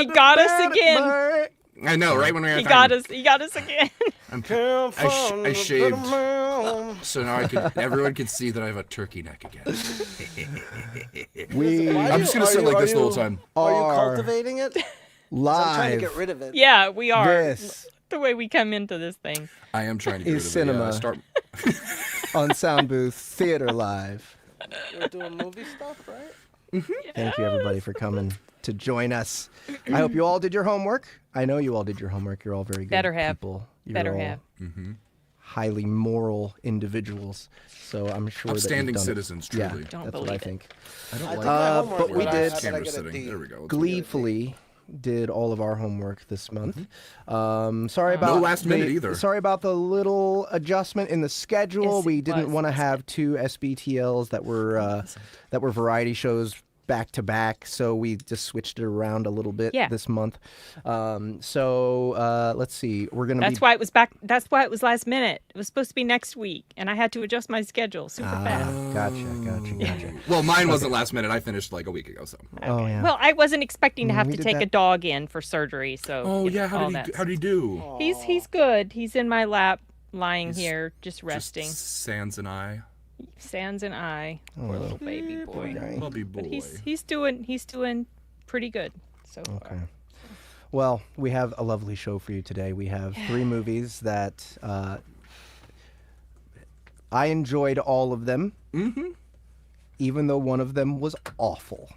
He got us again. I know, right when we were He got us again. I shaved, so now everyone can see that I have a turkey neck again. I'm just gonna sit like this the whole time. Are you cultivating it? Live. I'm trying to get rid of it. Yeah, we are. This The way we come into this thing. I am trying to get rid is of it. Cynema on Soundbooth Theater Live. We're doing movie stuff, right? Thank you, everybody, for coming to join us. I hope you all did your homework. I know you all did your homework. You're all very good Better have. people. You're Better all have. highly moral individuals. So I'm sure Upstanding that you've done citizens, it. Yeah, truly. Don't that's what believe I it. think. I don't like my homework, but we but did I camera get a sitting. D. There we go. gleefully did all of our homework this month. Sorry about No last minute either. Sorry about the little adjustment in the schedule. Yes, we it didn't was. want to have two SBTLs that were variety shows back to back, so we just switched it around a little bit this month. So let's see. We're gonna. That's why it was back. That's why it was last minute. It was supposed to be next week, and I had to adjust my schedule super fast. Gotcha. Well, mine wasn't last minute. I finished like a week ago. So. Oh yeah. Well, I wasn't expecting to have we to did take that. a dog in for surgery, so. Oh you know, yeah, how all did that. he do? He's good. He's in my lap, lying here, just resting. Just Sans and I. Sans and I, poor little baby boy. Puppy boy. But he's doing pretty good so far. Okay. Well, we have a lovely show for you today. We have 3 movies that I enjoyed all of them, even though one of them was awful.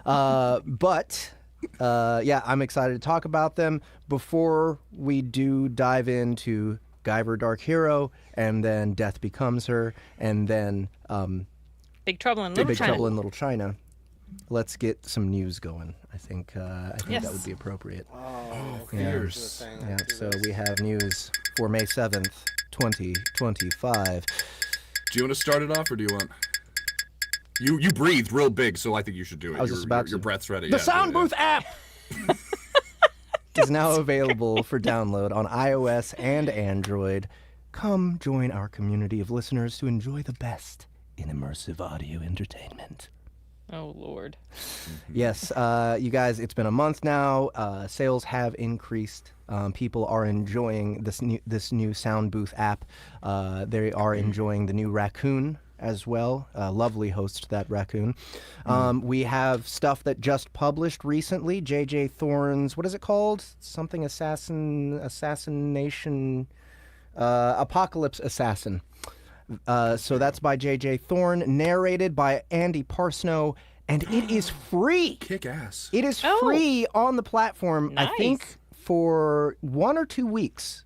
But I'm excited to talk about them. Before we do dive into Guyver Dark Hero, and then Death Becomes Her, and then Big Trouble in Little Big China. Trouble in Little China. Let's get some news going. I think that Yes. would be appropriate. Oh, Yeah. fierce. Yeah, so we have news for May 7th, 2025. Do you want to start it off, or do you want? You breathed real big, so I think you should do it. I was just about your to. breath's ready. The Yeah, do it, Soundbooth app is now available for download on iOS and Android. Come join our community of listeners to enjoy the best in immersive audio entertainment. Oh Lord. Yes, you guys, it's been a month now. Sales have increased. People are enjoying this new Soundbooth app. They are enjoying the new Raccoon as well. Lovely host, that Raccoon. We have stuff that just published recently. J.J. Thorne's, what is it called? Something Assassination, Apocalypse Assassin. So that's by J.J. Thorne, narrated by Andy Parsnow, and it is free. Kick ass. It is free on the platform, Nice. I think, for 1 or 2 weeks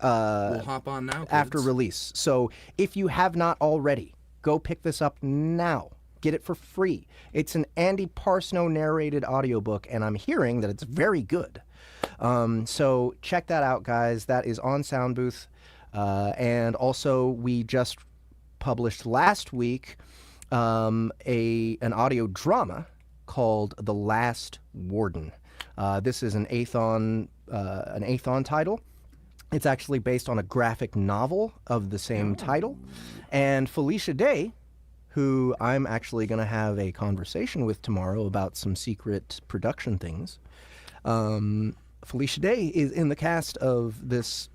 We'll hop on now. after kids. release. So if you have not already, go pick this up now. Get it for free. It's an Andy Parsnow narrated audiobook, and I'm hearing that it's very good. So check that out, guys. That is on Soundbooth. And also, we just published last week an audio drama called The Last Warden. This is an Athon title. It's actually based on a graphic novel of the same title. And Felicia Day, who I'm actually going to have a conversation with tomorrow about some secret production things, Felicia Day is in the cast of this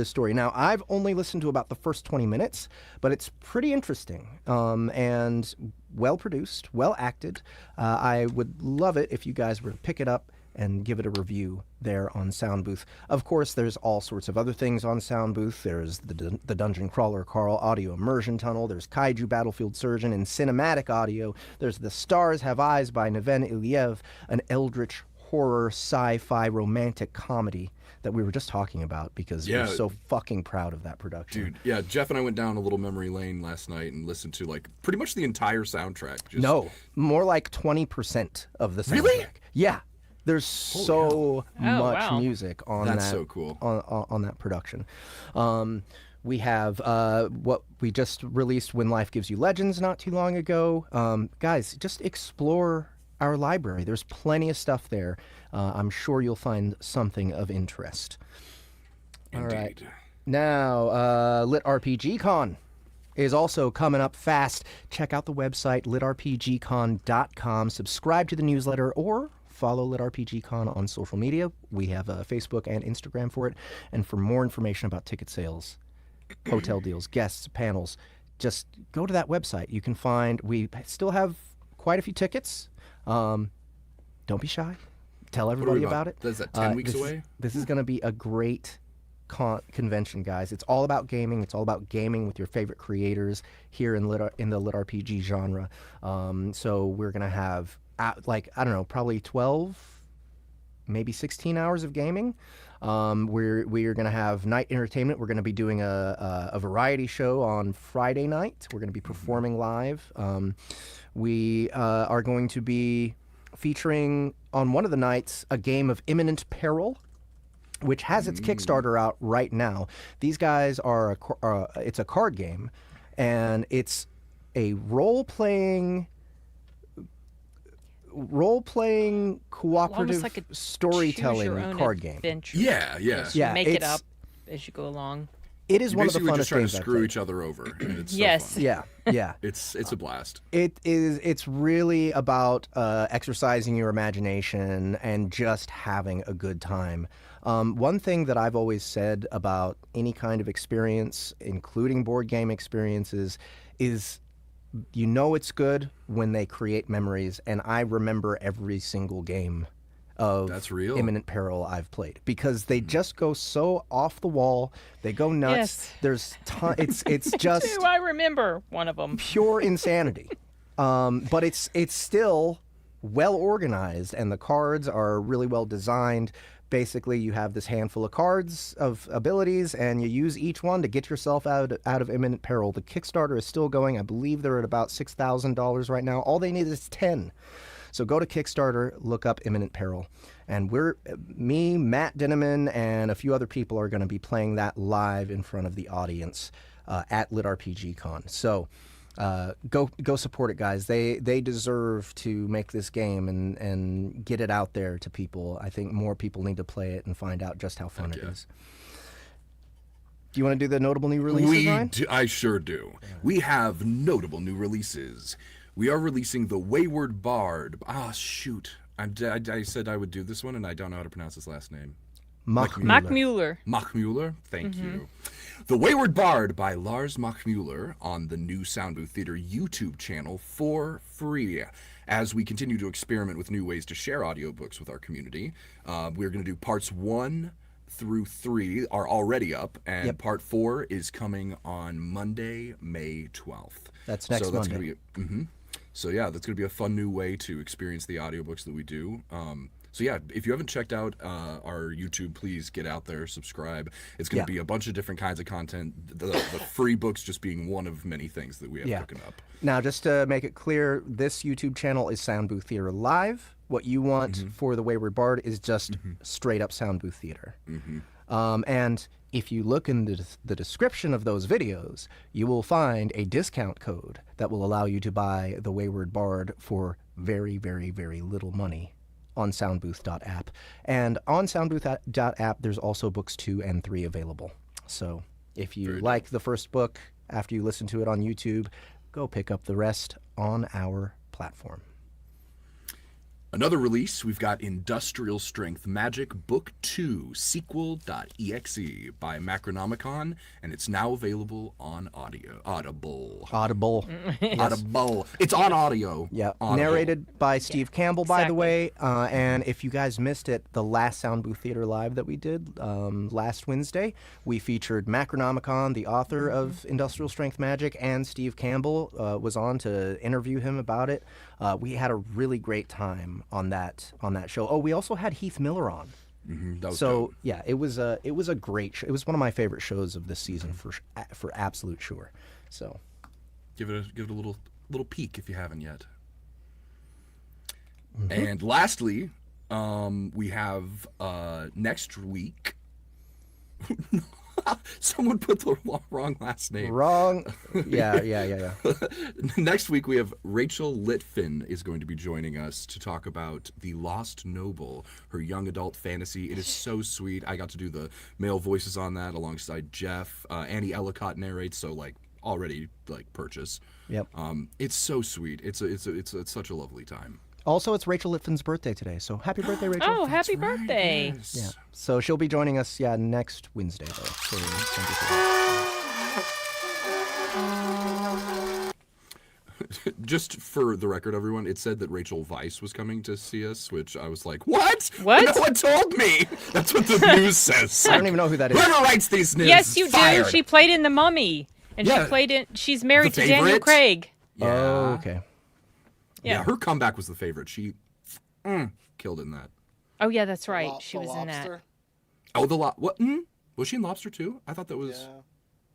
story. Now, I've only listened to about the first 20 minutes, but it's pretty interesting and well produced, well acted. I would love it if you guys were to pick it up and give it a review there on Soundbooth. Of course, there's all sorts of other things on Soundbooth. There's the Dungeon Crawler Carl Audio Immersion Tunnel. There's Kaiju Battlefield Surgeon in cinematic audio. There's The Stars Have Eyes by Neven Iliev, an eldritch horror sci-fi romantic comedy that we were just talking about because we're so fucking proud of that production. Dude, yeah, Jeff and I went down a little memory lane last night and listened to like pretty much the entire soundtrack. Just... No, more like 20% of the soundtrack. Really? Yeah. There's so much music on That's that. so cool. On that production. We have what we just released, When Life Gives You Legends, not too long ago. Guys, just explore our library. There's plenty of stuff there. I'm sure you'll find something of interest. Indeed. All right. Now, LitRPG Con is also coming up fast. Check out the website, litrpgcon.com. Subscribe to the newsletter or follow LitRPGCon on social media. We have Facebook and Instagram for it. And for more information about ticket sales, hotel deals, guests, panels, just go to that website. You can find, we still have quite a few tickets. Don't be shy. Tell everybody about it. Is that 10 weeks away? This is going to be a great convention, guys. It's all about gaming. It's all about gaming with your favorite creators here in the LitRPG genre. So we're going to have, like, I don't know, probably 12, maybe 16 hours of gaming. We are going to have night entertainment. We're going to be doing a variety show on Friday night. We're going to be performing live. We are going to be featuring on one of the nights a game of Imminent Peril, which has its Kickstarter out right now. These guys are it's a card game, and it's a role-playing cooperative like a storytelling card game. Adventure. Yeah. You make it up as you go along. It is one of the Basically funnest just trying games to I've screw played. each other over. And it's Yes. so fun. Yeah. It's a blast. It's really about exercising your imagination and just having a good time. One thing that I've always said about any kind of experience, including board game experiences, is you know it's good when they create memories, and I remember every single game of That's real. Imminent Peril I've played, because they just go so off the wall. They go nuts. Yes. There's it's just Too, I remember one of them. pure insanity. But it's still well organized, and the cards are really well designed. Basically, you have this handful of cards of abilities, and you use each one to get yourself out of imminent peril. The Kickstarter is still going. I believe they're at about $6,000 right now. All they need is 10. So go to Kickstarter, look up Imminent Peril, and me, Matt Dinneman, and a few other people are going to be playing that live in front of the audience at LitRPGCon. So go support it, guys. They deserve to make this game and get it out there to people. I think more people need to play it and find out just how fun it is. Do you want to do the notable new releases, Ryan? I sure do. We have notable new releases. We are releasing The Wayward Bard. Shoot. I said I would do this one, and I don't know how to pronounce his last name. Machmuller. Machmuller, thank you. The Wayward Bard by Lars Machmuller on the new Soundbooth Theater YouTube channel for free. As we continue to experiment with new ways to share audiobooks with our community, we're going to do parts 1 through 3 are already up, and part 4 is coming on Monday, May 12th. That's next Monday. Gonna be So yeah, that's going to be a fun new way to experience the audiobooks that we do. So yeah, if you haven't checked out our YouTube, please get out there, subscribe. It's going to be a bunch of different kinds of content. The free books just being one of many things that we have cooking up. Now, just to make it clear, this YouTube channel is Soundbooth Theater Live. What you want for The Wayward Bard is just straight up Soundbooth Theater. And if you look in the description of those videos, you will find a discount code that will allow you to buy The Wayward Bard for very, very, very little money on soundbooth.app. And on soundbooth.app, there's also books 2 and 3 available. So if you like the first book after you listen to it on YouTube, go pick up the rest on our platform. Another release, we've got Industrial Strength Magic Book 2 Sequel.exe by Macronomicon, and it's now available on Audible. Audible. It's on audio. Yeah, Audible. narrated by Steve Campbell, by the way. And if you guys missed it, the last Soundbooth Theater Live that we did last Wednesday, we featured Macronomicon, the author of Industrial Strength Magic, and Steve Campbell was on to interview him about it. We had a really great time on that show. Oh, we also had Heath Miller on. That was So dope. yeah, it was a great show. It was one of my favorite shows of this season for absolute sure. So Give it a little peek if you haven't yet. And lastly, we have next week. Someone put the wrong last name. wrong. Yeah. Next week we have Rachel Litfin is going to be joining us to talk about The Lost Noble, her young adult fantasy. It is so sweet. I got to do the male voices on that alongside Jeff. Annie Ellicott narrates, so already purchase. Yep. It's so sweet. It's such a lovely time. Also, it's Rachel Litvin's birthday today, so happy birthday, Rachel. Oh, happy birthday. Yes. Yeah. So she'll be joining us, next Wednesday, though. For Just for the record, everyone, it said that Rachel Weisz was coming to see us, which I was like, what? What? No one told me. That's what the news says. I don't even know who that is. Whoever writes these news Yes, you is fired. do. She played in The Mummy. And Yeah. she played in. She's married The to Daniel Favorite? Craig. Yeah. Oh, okay. Yeah, her comeback was the favorite. She killed in that. Oh, yeah, that's right. She was in that. Lobster? Oh, what? Was she in Lobster too? I thought that was.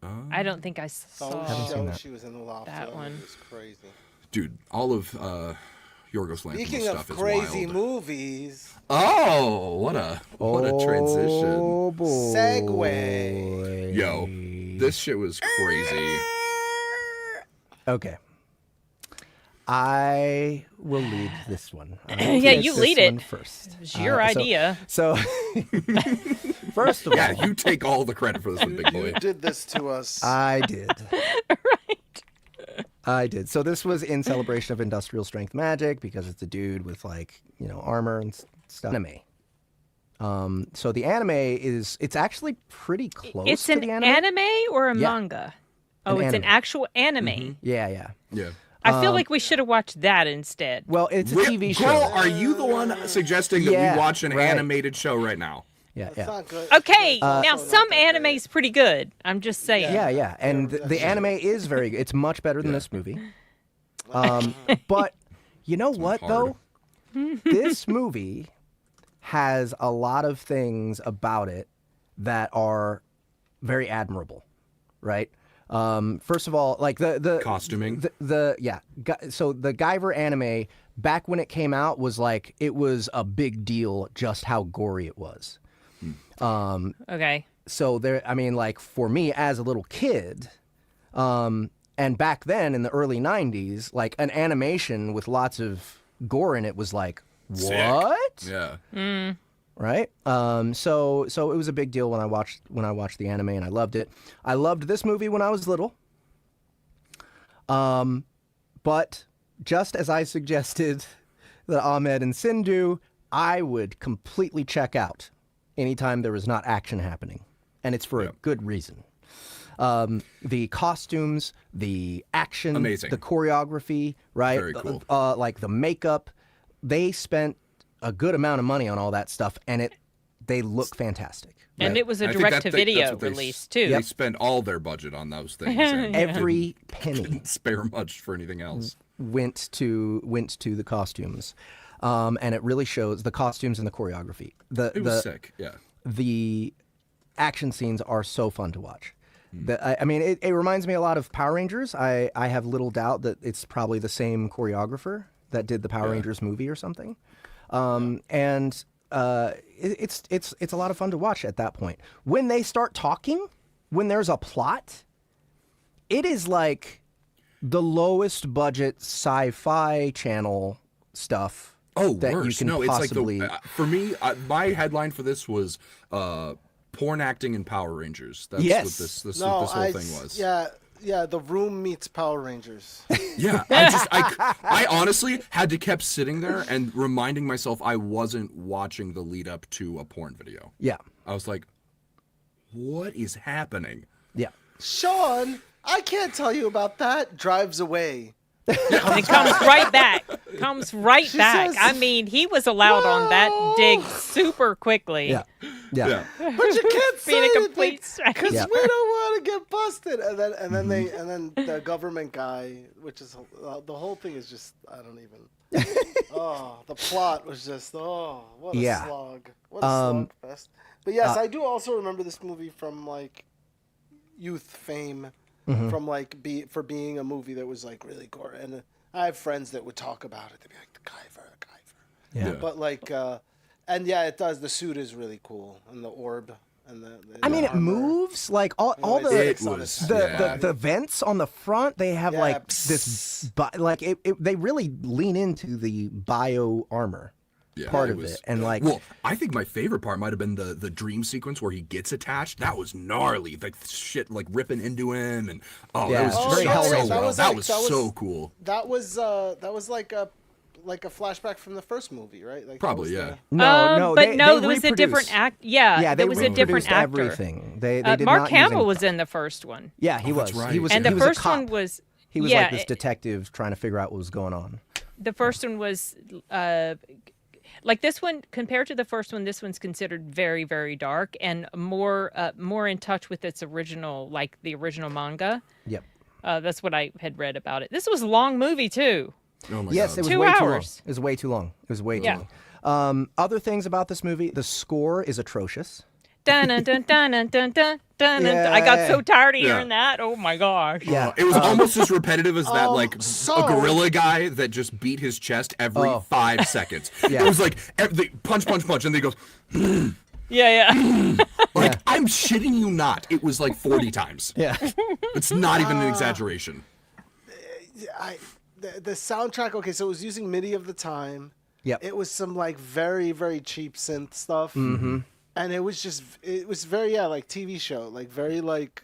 Yeah. I don't think I So saw. seen that. she was in the lobster. that one. It was crazy. Dude, all of Yorgos Lanthimos Speaking stuff of is crazy wild. movies, Oh, what a transition. Oh, boy. Segue. Yo, this shit was crazy. Okay. I will lead this one. Yeah, you lead it. First. It was your idea. So, first of all, Yeah, you take all the credit for this one, big boy. You did this to us. I did. I did. So this was in celebration of industrial strength magic because it's a dude with armor and stuff. Anime. So the anime it's actually pretty close It's to an the anime or a Yeah. manga? Oh, An it's an anime. actual anime. Yeah. Yeah. I feel like we should have watched that instead. Well, it's a TV show. Girl, are you the one suggesting that Yeah, we watch an right. animated show right now? Yeah. It's not good. Okay, now Also some not that great. anime's pretty good. I'm just saying. Yeah. And the anime is very good. It's much better than this movie. But you know what, hard. though? This movie has a lot of things about it that are very admirable, right? First of all, like the Costuming. So the Guyver anime, back when it came out, was like, it was a big deal just how gory it was. Okay. So there, I mean, like for me as a little kid, and back then in the early 90s, like an animation with lots of gore in it was like, Sick. what? Yeah. Right? So it was a big deal when I watched the anime, and I loved it. I loved this movie when I was little. But just as I suggested that Ahmed and Sin do, I would completely check out anytime there was not action happening. And it's for a good reason. The costumes, the action, Amazing. the choreography, right? Very cool. Like the makeup, they spent a good amount of money on all that stuff, and they look fantastic. And it was a I think that's direct-to-video what they- release, too. They spent all their budget on those things. And Every penny didn't spare much for anything else. went to the costumes, and it really shows the costumes and the choreography. It was sick. Yeah. The action scenes are so fun to watch. I mean, it reminds me a lot of Power Rangers. I have little doubt that it's probably the same choreographer that did the Power Rangers movie or something. And it's a lot of fun to watch at that point. When they start talking, when there's a plot, it is like the lowest budget sci-fi channel stuff. Oh, that worse. you can No, possibly. it's like for me, my headline for this was porn acting in Power Rangers. That's Yes. what this No, whole thing was. Yeah, The Room meets Power Rangers. Yeah, I honestly had to kept sitting there and reminding myself I wasn't watching the lead up to a porn video. Yeah, I was like, what is happening? yeah. Sean, I can't tell you about that. Drives away. It comes right back. Comes right back. says, I mean, he was allowed on that dig super quickly. Yeah. Yeah. But you can't say Being a anything complete stranger. because Yeah. we don't want to get busted. And then the government guy, which is the whole thing is just I don't even. The plot was just what a Yeah. slog. What a slog fest. But yes, I do also remember this movie from like youth fame. From like for being a movie that was like really gory, and I have friends that would talk about it. They'd be like, "The Guyver." Yeah. But like, and yeah, it does. The suit is really cool, and the orb, and the I mean, it armor. moves like all It the It was the vents on the front. They have Yeah, like this, like they really lean into the bio armor part of it, and like well, I think my favorite part might have been the dream sequence where he gets attached. That was gnarly, like shit, like ripping into him, and Yeah, that was very shot so Hellraiser. well. That was That like- was that was- so cool. That was like like a flashback from the first movie, right? Like Probably, that was yeah. No, but they there was a reproduced. different act. Yeah, Yeah, they there was a different reproduced actor. everything. They did Mark not Hamill using- was in the first one, Yeah, he was. that's right. He was. and he the was a first one cop. was. He was yeah, like this detective trying to figure out what was going on. The first one was like this one compared to the first one. This one's considered very, very dark and more in touch with its original, like the original manga. Yep. That's what I had read about it. This was a long movie too. Oh my Yes, God. it was 2 way too long. hours. It was way too long. It was way too Yeah. long. Other things about this movie: the score is atrocious. Dun dun dun dun dun dun dun dun. Yeah. I got so tired of Yeah. hearing that. Oh my gosh. Yeah, It was almost as repetitive as that, like, so- a gorilla guy that just beat his chest every 5 seconds. Yeah. It was like, they punch, punch, punch, and they goes, Yeah. like, I'm shitting you not. It was like 40 times. yeah. It's not even an exaggeration. the soundtrack. Okay, so it was using MIDI of the time. Yep. It was some like very, very cheap synth stuff. Mm-hmm. And it was very, like TV show, like very like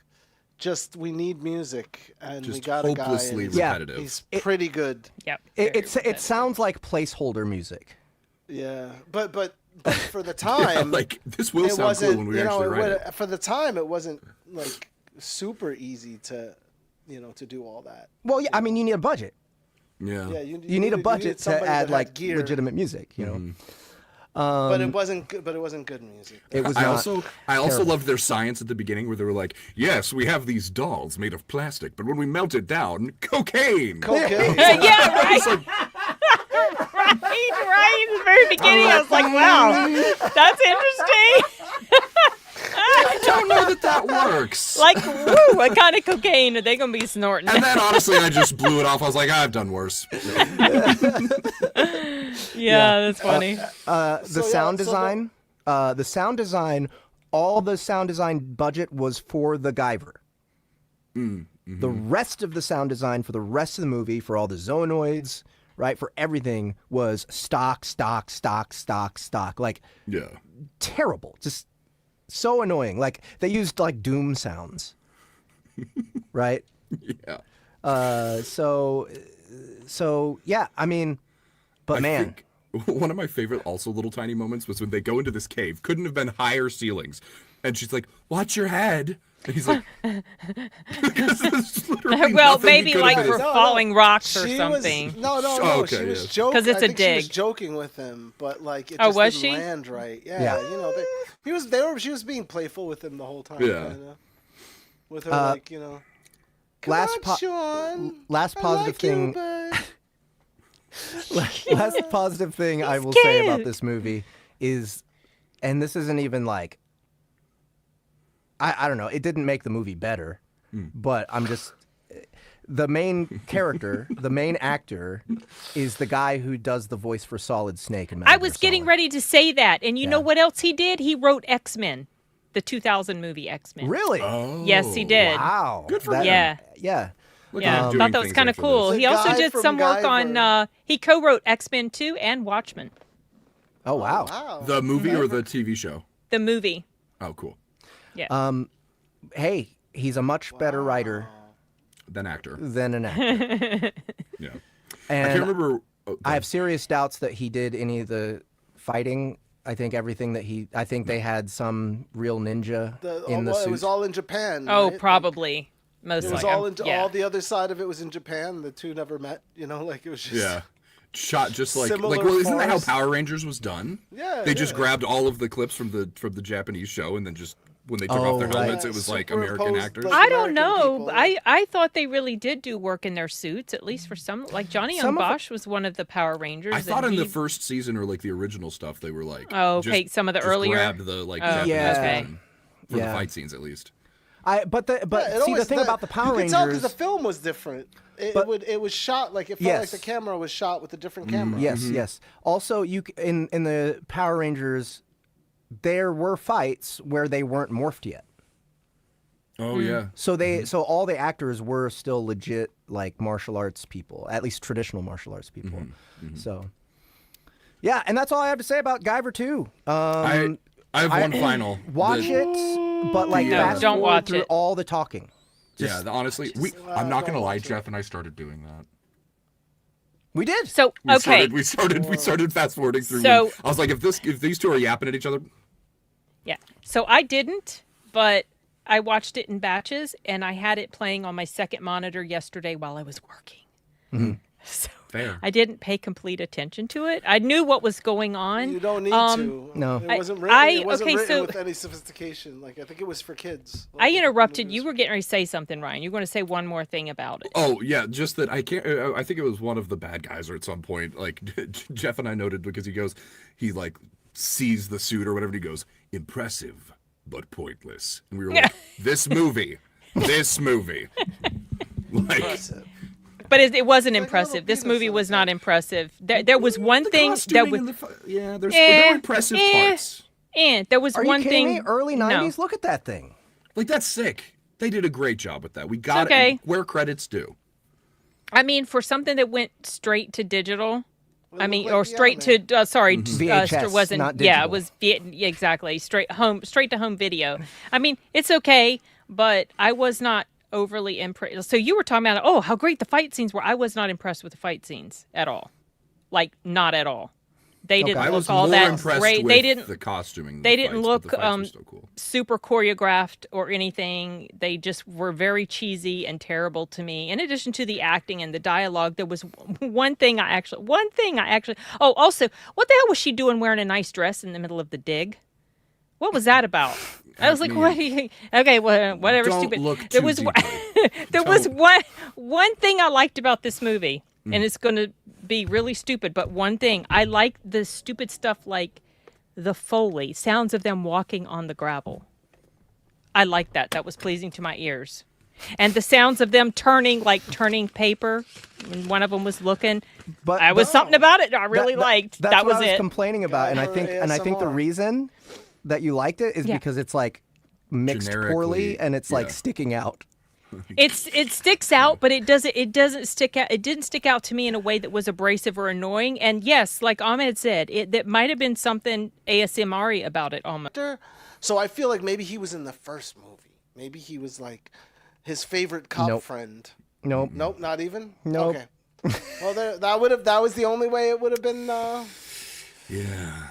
just we need music and we Just got a guy. hopelessly And Yeah. repetitive. he's pretty good. Yep. It sounds like placeholder music. Yeah, but for the time, like, this will it sound wasn't. cool when we you know, actually write it. for the time, it wasn't like super easy to, to do all that. Well, yeah. I mean, you need a budget. Yeah. Yeah, You need a budget to somebody that add had like gear. legitimate music. You know. Mm-hmm. But it wasn't good. But it wasn't good music. It was I not. also loved their science at the beginning where they were like, yes, we have these dolls made of plastic, but when we melt it down, cocaine. Cocaine. Yeah, right. right. In the very beginning, I was like, wow, that's interesting. I don't know that works. Like, woo, what kind of cocaine are they going to be snorting? And then honestly, I just blew it off. I was like, I've done worse. Yeah, that's funny. The sound design. The sound design. All the sound design budget was for the Guyver. The rest of the sound design for the rest of the movie, for all the zoonoids, right, for everything was stock. Like Yeah. terrible, just so annoying. Like they used like doom sounds, right? Yeah. So yeah. I mean, but I man. think one of my favorite also little tiny moments was when they go into this cave. Couldn't have been higher ceilings. And she's like, watch your head. And he's like, because there's literally Well, nothing he maybe could like have for done. falling rocks or She something. Was, no, Oh, okay, she was yeah. joking. 'Cause it's a I think She was dig. joking with him, but like it Oh, just was didn't she? land right. Yeah, Yeah. you know, she was being playful with him the whole time. Yeah. Kinda. With her, like, come last on, Sean. last I positive like you, thing. but- Last positive thing I will say about this movie is, and this isn't even like, I don't know, it didn't make the movie better, but I'm just, the main character, the main actor is the guy who does the voice for Solid Snake in Metal I Gear was getting Solid. ready to say that. And you know Yeah. what else he did? He wrote X-Men, the 2000 movie X-Men. Really? Oh, Yes, he did. Wow. Good for That- him. Yeah. Yeah. Look at Yeah, him I doing thought that was things kind of after cool. this. He also guy did from some work Guyver. on, he co-wrote X-Men 2 and Watchmen, Oh, wow. Wow. The movie or the TV show? the movie. Oh, cool. Yeah. Hey, he's a much better writer Then actor. than an actor. Yeah. And I can't remember. Oh, I have serious doubts that he did any of the fighting. I think everything that I think they had some real ninja in the suit. It was all in Japan. Oh, right? probably. Most It was likely. all into Yeah. all the other side of it was in Japan. The two never met. Like it was just. yeah. Shot just like Similar well, isn't that how force. Power Rangers was done? Yeah, They just yeah. grabbed all of the clips from the Japanese show and then just when they took off their Oh, right. helmets, it was like American Superimposed, actors. like- I don't American know. people. I thought they really did do work in their suits, at least for some. Like Johnny Young Some of Bosch was one of the Power Rangers. I thought and in the he- first season or like the original stuff, they were like, Oh, okay, just- some of the just earlier- grabbed the like Oh, Japanese yeah. one for Yeah. the fight scenes at least. But Yeah, it see the always- thing about the Power you could tell Rangers. because the film was different. It was shot like it felt Yes. like the camera was shot with a different camera. Yes, yes. Also, in the Power Rangers, there were fights where they weren't morphed yet. Oh yeah. So all the actors were still legit like martial arts people, at least traditional martial arts people. So yeah, and that's all I have to say about Guyver 2. I have one final. Watch The- it, but like No, fast don't forward watch through it. all the talking. Yeah, honestly, I'm not gonna don't lie, watch it. Jeff and I started doing that. We did. So okay, We started fast forwarding through. So- I was like, if these two are yapping at each other, yeah. So I didn't, but I watched it in batches, and I had it playing on my second monitor yesterday while I was working. Mm-hmm. So fair. I didn't pay complete attention to it. I knew what was going on. You don't need to. No. It wasn't written, okay, so- with any sophistication. Like, I think it was for kids. I Like, interrupted. it You was- were getting ready to say something, Ryan. You're going to say one more thing about it. Oh yeah, just that I can't. I think it was one of the bad guys, or at some point, like Jeff and I noted because he like sees the suit or whatever, and he goes, "Impressive but pointless," and we were like, "This movie, like." Impressive. But it wasn't Like impressive. little This penis movie was not sometimes. impressive. There was one The thing that costuming was. and there were impressive parts. There was Are one you kidding thing. me? Early No. 90s? Look at that thing. Like that's sick. They did a great job with that. We got okay. it where credits due. I mean, for something that went straight to digital, It I mean, looked like or the straight anime. to sorry, VHS, wasn't. not Yeah, digital. it was yeah, exactly straight to home video. I mean, it's okay, but I was not overly impressed. So you were talking about, oh, how great the fight scenes were. I was not impressed with the fight scenes at all, like not at all. They didn't I look was all more that impressed great. with They didn't. the costuming. than They the didn't fights, look but the fights were still cool. super choreographed or anything. They just were very cheesy and terrible to me. In addition to the acting and the dialogue, there was one thing I actually. Oh, also, what the hell was she doing wearing a nice dress in the middle of the dig? What was that about? I was like, mean, what? Okay, well, whatever. Don't Stupid. look There too was deeply. there was Don't. one thing I liked about this movie, Mm. and it's going to be really stupid, but one thing I like the stupid stuff like the Foley sounds of them walking on the gravel. I like that. That was pleasing to my ears. And the sounds of them turning paper when one of them was looking. But I was something about it I really liked. That's That what was I was it. complaining about, and I think the ASMR. reason that you liked it is Yeah. because it's like mixed poorly Generically, and it's like yeah. sticking out. It sticks out, but it doesn't stick out. It didn't stick out to me in a way that was abrasive or annoying. And yes, like Ahmed said, that might have been something ASMR-y about it almost. So I feel like maybe he was in the first movie. Maybe he was like his favorite cop Nope. friend. Nope. Nope, not even. Nope. Okay. Well, that was the only way it would have been. Yeah.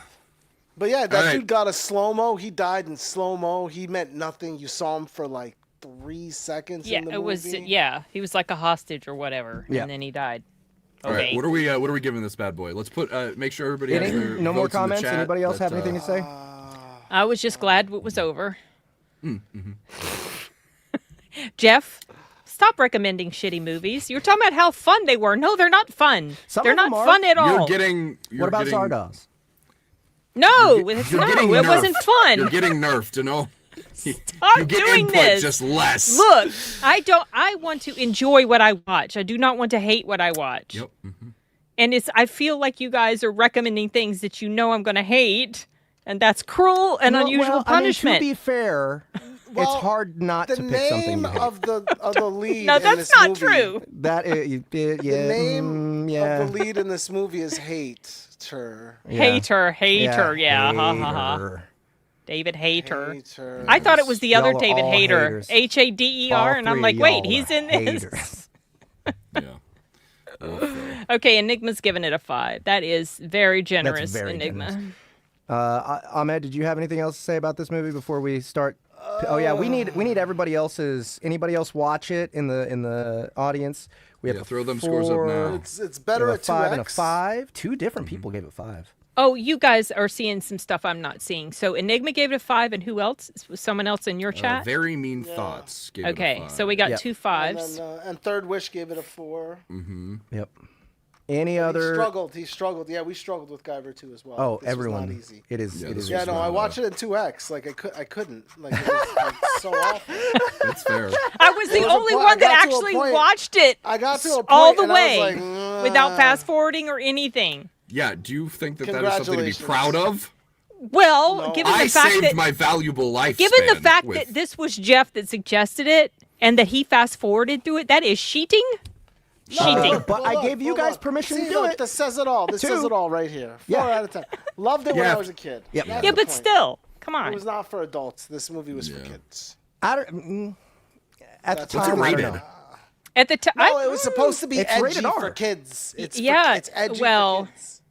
But yeah, that All right. dude got a slow mo. He died in slow mo. He meant nothing. You saw him for like 3 seconds. Yeah, in the it was. movie. Yeah, he was like a hostage or whatever, Yeah. and then he died. All right. Okay. What are we giving this bad boy? Let's put make sure everybody has their No more votes in the comments? chat. Anybody else have anything to say? I was just glad it was over. Mm-hmm. Jeff, stop recommending shitty movies. You're talking about how fun they were. No, they're not fun. Some They're of not them are. fun at all. You're getting. What about Zardoz? No, You're it's getting no, it nerfed. wasn't fun. You're getting nerfed, you know. Stop You get doing input this. just less. Look, I want to enjoy what I watch. I do not want to hate what I watch. Yep. Mm-hmm. And I feel like you guys are recommending things that you know I'm going to hate, and that's cruel and unusual punishment. I mean, to be fair, Well, it's hard not The to pick something name you hate. of the lead. No, in that's this not movie, true. That yeah, The name yeah. of the lead in this movie is Hater. Yeah. Hater, yeah, ha ha ha. Hater. David Hater. Hater. I thought it was the other Y'all are David all Hater, haters. Hader, All and I'm three like, of wait, y'all he's are in haters. Yeah. Okay, Enigma's giving it a 5. That is very generous, very Enigma. generous. Ahmed, did you have anything else to say about this movie before we start? Oh yeah, we need anybody else's. Anybody else watch it in the audience? We have Yeah, a throw them scores up 4, now. It's better a at 5 and a 2x. 5. Two different people gave it 5. Oh, you guys are seeing some stuff I'm not seeing. So Enigma gave it a 5, and who else? Was someone else in your chat? Very mean thoughts. Gave it a Okay, 5. so we got Yep. 2 And, 5s. then, and Third Wish gave it a 4. Yep. Any He other? struggled. Yeah, we struggled with Guyver too as well. Oh, This everyone. Was not easy. It is. Yeah, it this is. Yeah, was no, not I a- watched it in 2x. Like I couldn't. Like it was like, so awful. That's fair. I was the was a only point- I one that got to a actually point- watched it I got to a point all the and way I was like, without fast forwarding or anything. Yeah. Do you think that is something to be Congratulations. proud of? Well, No. given I the fact saved that my valuable life. given the fact that this was Jeff that suggested it and that he fast forwarded through it, that is cheating. Cheating. But I gave you guys permission to do it. This says it all. This Two. says it all right here. 4 Yeah. out of 10. Loved it when Yeah. I was a kid. Yep. That's Yeah, the but point. still, come It on. was not for adults. This movie was for Yeah. kids. I don't, at the That's time, What's it I don't rated? know. At the time, No, it was supposed to be It's edgy rated R. for kids. It's it's edgy well, for kids.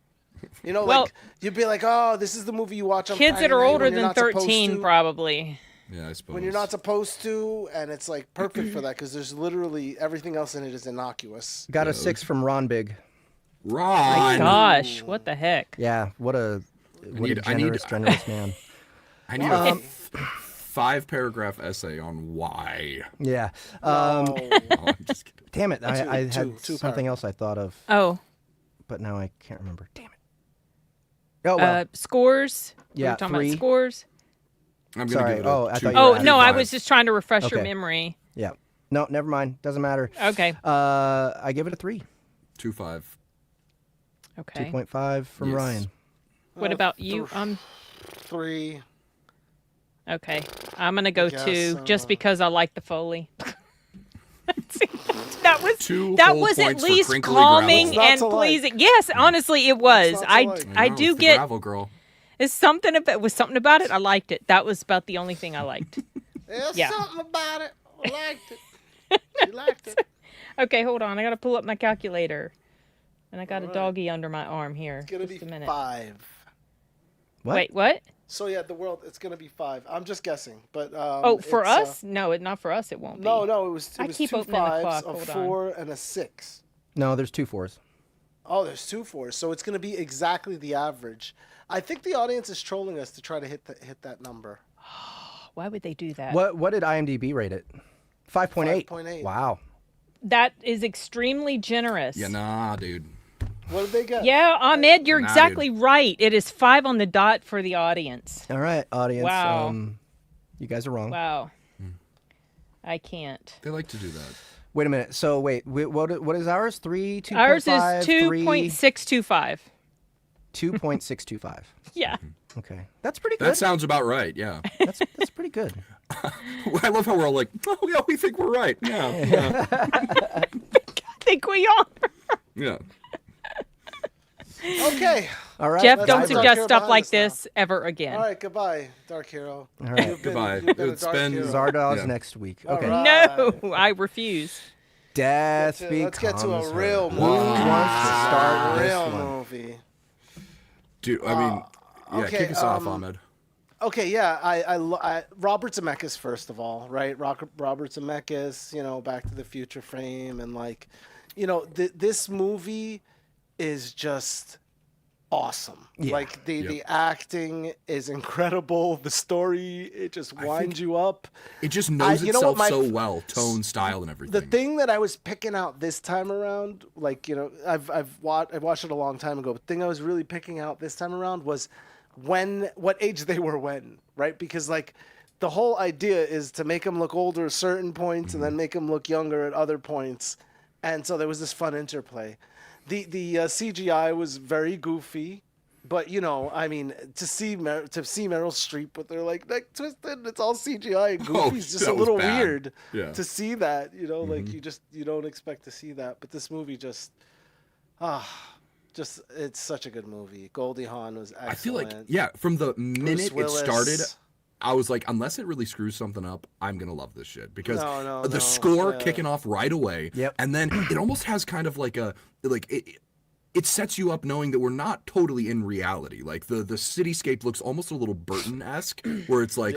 You know, like you'd be like, "Oh, this is the movie you watch on kids Friday that are night older when you're than not supposed 13 to." probably. Yeah, I suppose. When you're not supposed to, and it's like perfect for that because there's literally everything else in it is innocuous. Got a 6 from Ron Big. Ron. Gosh, what the heck? Yeah, what a generous man. I need a 5-paragraph essay on why. Yeah. Oh, I'm just kidding. Damn it! I had two something else I thought of, Oh, but now I can't remember. Damn it. Oh well. scores. Yeah, we were talking 3. about scores. I'm gonna Sorry. give it Oh, a I 2. thought you Oh were no, I 5. was just trying to refresh your Okay. memory. Yeah. No, never mind. Doesn't matter. Okay. I give it a 3. 2.5. Okay. 2.5 from Yes. Ryan. What about you? 3. Okay. I'm gonna go guess, 2 just because I like the Foley. that was 2 that whole was at points for least crinkly calming gravel. and What's not to like? pleasing. Yes, honestly, it was. What's not to I like? I know, do it's the get gravel girl. it's something about was something about it. I liked it. That was about the only thing I liked. There's Yeah. something about it. I liked it. She liked it. Okay, hold on. I gotta pull up my calculator, and I got a doggy under my arm here. It's gonna Just be a minute. 5. What? Wait, what? So yeah, the world. It's gonna be 5. I'm just guessing, but Oh, for it's, us? No, not for us. It won't be. No, it was I keep 2 opening the 5s, clock. a Hold on. 4, and a 6. No, there's 2 4s. Oh, there's 2 4s, so it's gonna be exactly the average. I think the audience is trolling us to try to hit that number. Why would they do that? What did IMDb rate it? 5.8. 5.8. Wow. That is extremely generous. Yeah, nah, dude. What did they get? Yeah, Ahmed, you're Nah, exactly right. It is 5 on the dot for the audience. All right, audience. Wow. You guys are wrong. Wow. I can't. They like to do that. Wait a minute. So wait, what is ours? 3, 2.5, Ours is 3, 2.625. 2.625. Yeah. Okay, that's pretty good. That sounds about right. Yeah. That's pretty good. I love how we're all like, oh yeah, we think we're right. Yeah. I think we are. Yeah. Okay. All right. Jeff, Let's don't have Dark suggest Hero stuff behind like us now. this ever again. All right. Goodbye, Dark Hero. All right. You've been- Goodbye. you've been a It's Dark been Hero. Zardoz Yeah. next week. All Okay. right. No, I refuse. Death Let's get to becomes a her. real Who movie. wants to start A this real one? movie. Dude, I mean, yeah, okay, kick us off, Ahmed. Okay, yeah, I Robert Zemeckis first of all, right? Robert Zemeckis, Back to the Future fame, and like, this movie is just awesome. Yeah. Like the acting is incredible. The story, it just winds you up. It just knows you know what, itself so well, tone, style, and everything. The thing that I was picking out this time around, like I've watched it a long time ago, but the thing I was really picking out this time around was what age they were when, right? Because like the whole idea is to make them look older at certain points and then make them look younger at other points, and so there was this fun interplay. The CGI was very goofy, but I mean, to see Meryl Streep with their like neck twisted, it's all CGI and goofy. It's just that a was little bad. weird Yeah. to see that. Like you don't expect to see that, but this movie just it's such a good movie. Goldie Hawn was excellent. I feel like, yeah, from the minute it started, I was like, unless it really screws something up, I'm going to love this shit. Because the score kicking off right away, and then it almost has kind of like it sets you up knowing that we're not totally in reality. Like the cityscape looks almost a little Burton-esque, where it's like,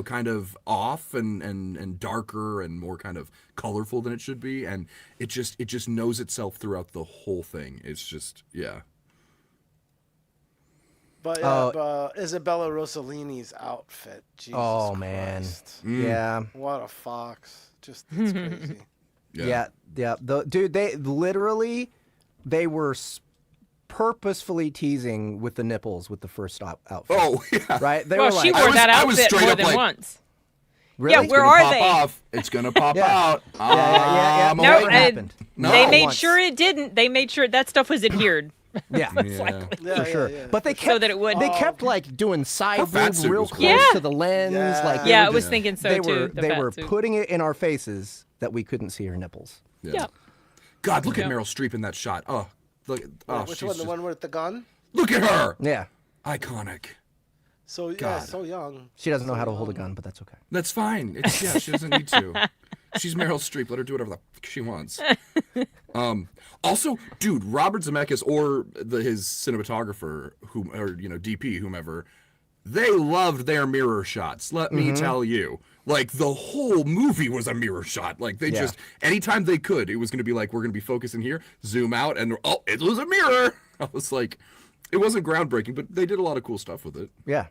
kind of off and darker and more kind of colorful than it should be. And it just knows itself throughout the whole thing. It's just, yeah. But Isabella Rossellini's outfit, Jesus man. Christ. Yeah. What a fox. Just, it's crazy. Yeah. Dude, they were purposefully teasing with the nipples with the first outfit. Oh, yeah. Right? They Well, were like, she wore that I was outfit straight more up than like- once. really? Yeah, It's where gonna are pop they? Off. It's going to pop Yeah. out. Yeah. I'm No, away. happened. No. They made Once. sure it didn't. They made sure that stuff was adhered. Yeah. Yeah. For sure. But they kept that it would- They kept like doing side fat boob suit real was close cool. Yeah. to the lens. Yeah. Like Yeah, they I were was just- thinking so they too. Were, the they fat were suit. putting it in our faces that we couldn't see her nipples. Yeah. God, look at Yeah. Meryl Streep in that shot. Oh, look. Oh, Which she's one? The just- one with the gun? Look at her. Yeah. Iconic. So, yeah, God. so young. She doesn't know how to hold a gun, but that's okay. That's fine. She doesn't need to. She's Meryl Streep. Let her do whatever the fuck she wants. Also, dude, Robert Zemeckis or his cinematographer, DP, whomever, they loved their mirror shots. Let me tell you. Like, the whole movie was a mirror shot. Like, they just, anytime they could, it was going to be like, we're going to be focusing here, zoom out, and, oh, it was a mirror. I was like, it wasn't groundbreaking, but they did a lot of cool stuff with it. Yeah.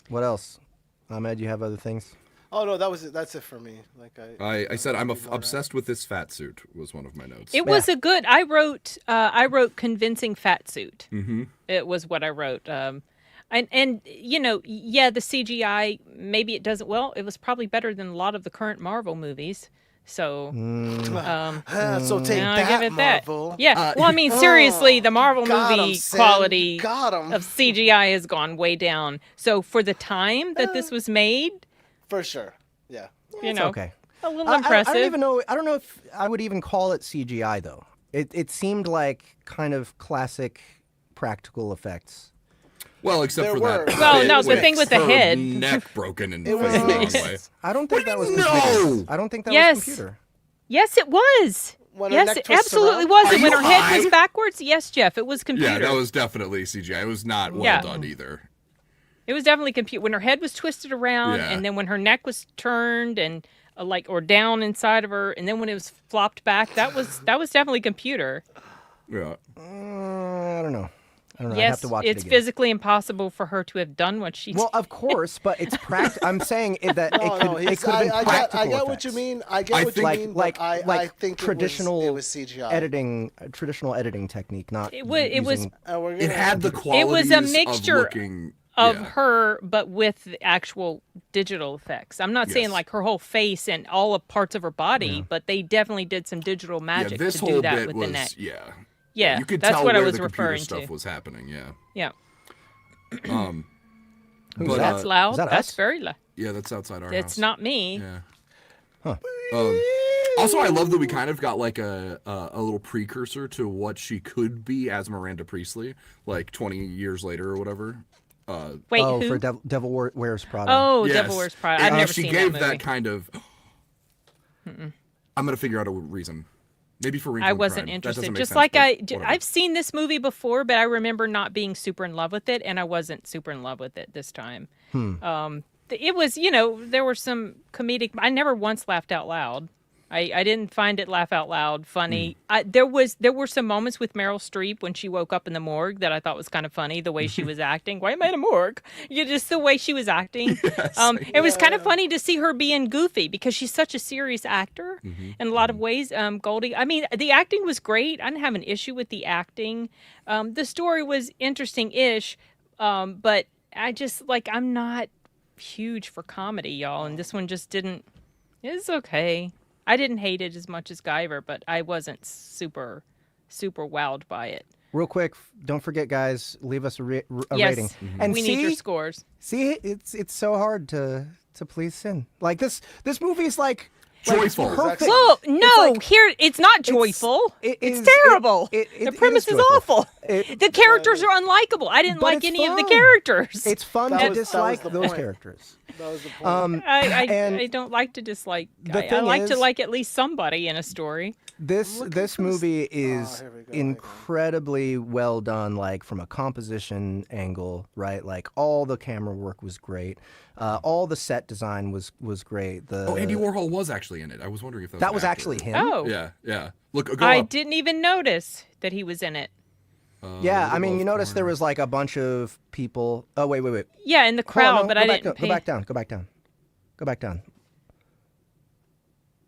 What else? Ahmed, you have other things? Oh no, that's it for me. Like I said I'm obsessed with this fat suit was one of my notes. It was a good. I wrote convincing fat suit. Mm-hmm. It was what I wrote. And the CGI, maybe it doesn't. Well, it was probably better than a lot of the current Marvel movies. So, so take that, give it Marvel. that. Yeah. Well, I mean, seriously, the Marvel movie Sam. quality Got 'em. of CGI has gone way down. So for the time that this was made, For sure. Yeah. Okay. a little impressive. I don't even know. I don't know if I would even call it CGI though. It seemed like kind of classic practical effects. Well, except There for were. that. Well, bit no, the with thing with the her head. neck broken and It was- facing the wrong way. I don't think that was No! computer. I don't think that Yes. was computer. Yes, it was. When her Yes, neck it twists absolutely around? was. Are And when you her head high? was backwards, yes, Jeff, it was computer. Yeah, that was definitely CGI. It was not well done either. It was definitely computer. When her head was twisted around, Yeah. and then when her neck was turned and or down inside of her, and then when it was flopped back, that was definitely computer. Yeah. I don't know. I'd have Yes, to watch it's it again. physically impossible for her to have done what she Well, did. of course, but it's I'm saying that No, it could have been I practical get what effects. you mean. I get I what you think- mean. Like but I think traditional it was CGI. traditional editing technique, not It was using- We're It gonna- had the qualities was a mixture of looking... of yeah. her, but with the actual digital effects. I'm not saying Yes. like her whole face and all of parts of her body, but they definitely did some digital magic this to whole do that bit with was, the neck. yeah. Yeah, You could that's tell what I where was the computer referring stuff to. was happening, yeah. Yeah, But, that's loud. is that That's us? very loud. yeah, that's outside our house. It's not me. Yeah. Also, I love that we kind of got like a little precursor to what she could be as Miranda Priestley, like 20 years later or whatever. Wait, oh, who? for Devil Wears Prada. Oh, Yes. Devil Wears Prada. I've And never she seen gave that movie. kind of. I'm gonna figure out a reason. Maybe for Wrinkle I in wasn't Crime. That interested. doesn't make Just sense, like but whatever. I've seen this movie before, but I remember not being super in love with it, and I wasn't super in love with it this time. It was, there were some comedic. I never once laughed out loud. I didn't find it laugh out loud funny. There were some moments with Meryl Streep when she woke up in the morgue that I thought was kind of funny, the way she was acting. Why am I in a morgue? Just the way she was acting. It was kind of funny to see her being goofy because she's such a serious actor in a lot of ways. Goldie, I mean, the acting was great. I didn't have an issue with the acting. The story was interesting-ish, but I just, I'm not huge for comedy, y'all, and this one just didn't. It's okay. I didn't hate it as much as Guyver, but I wasn't super wowed by it. Real quick, don't forget, guys, leave us a Yes, rating. And we see, need your scores. See, it's so hard to please sin. Like this movie is like Joyful. perfect. Well, no, like- it's not joyful. It's terrible. it The premise is joyful. awful. The characters are unlikable. I didn't But like it's any of the fun. characters. It's fun That to was dislike the those point. characters. That was the point. and I don't like to dislike. the I thing like to is- like at least somebody in a story. This movie is here we go. incredibly well done, like from a composition angle, right? Like all the camera work was great, all the set design was great. Oh, Andy Warhol was actually in it. I was wondering if that that was was an actually actor. him. Oh, Yeah. Look, go I up. didn't even notice that he was in it. Yeah, I Little mean, you above notice there corner. was like a bunch of people. Oh, wait. Yeah, in the Hold on, crowd, no, but go I back didn't down, pay. Go back down.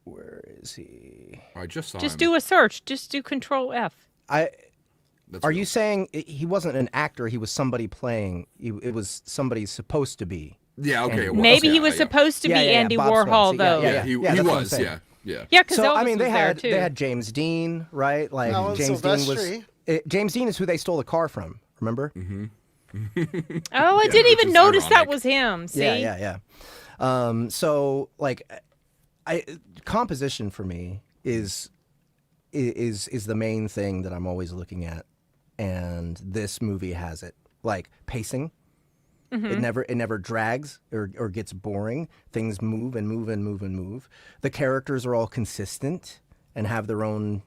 Where is he? I just saw Just him. do a search. Just do Control F. That's Are real. you saying he wasn't an actor? He was somebody playing. It was somebody supposed to be. Yeah, okay. it was. Maybe he Yeah, was yeah. supposed to be Andy Bob Warhol, Swensey. though. Yeah, he that's what I'm was. saying. Yeah. Yeah, because So Elvis I mean, was there too. they had James Dean, right? Like Alan James Dean was. Silvestri. James Dean is who they stole the car from. Remember? Oh, I Yeah, didn't which even is notice that ironic. was him. See? Yeah. So like, composition for me is the main thing that I'm always looking at, and this movie has it. Like pacing, It never drags or gets boring. Things move and move and move and move. The characters are all consistent and have their own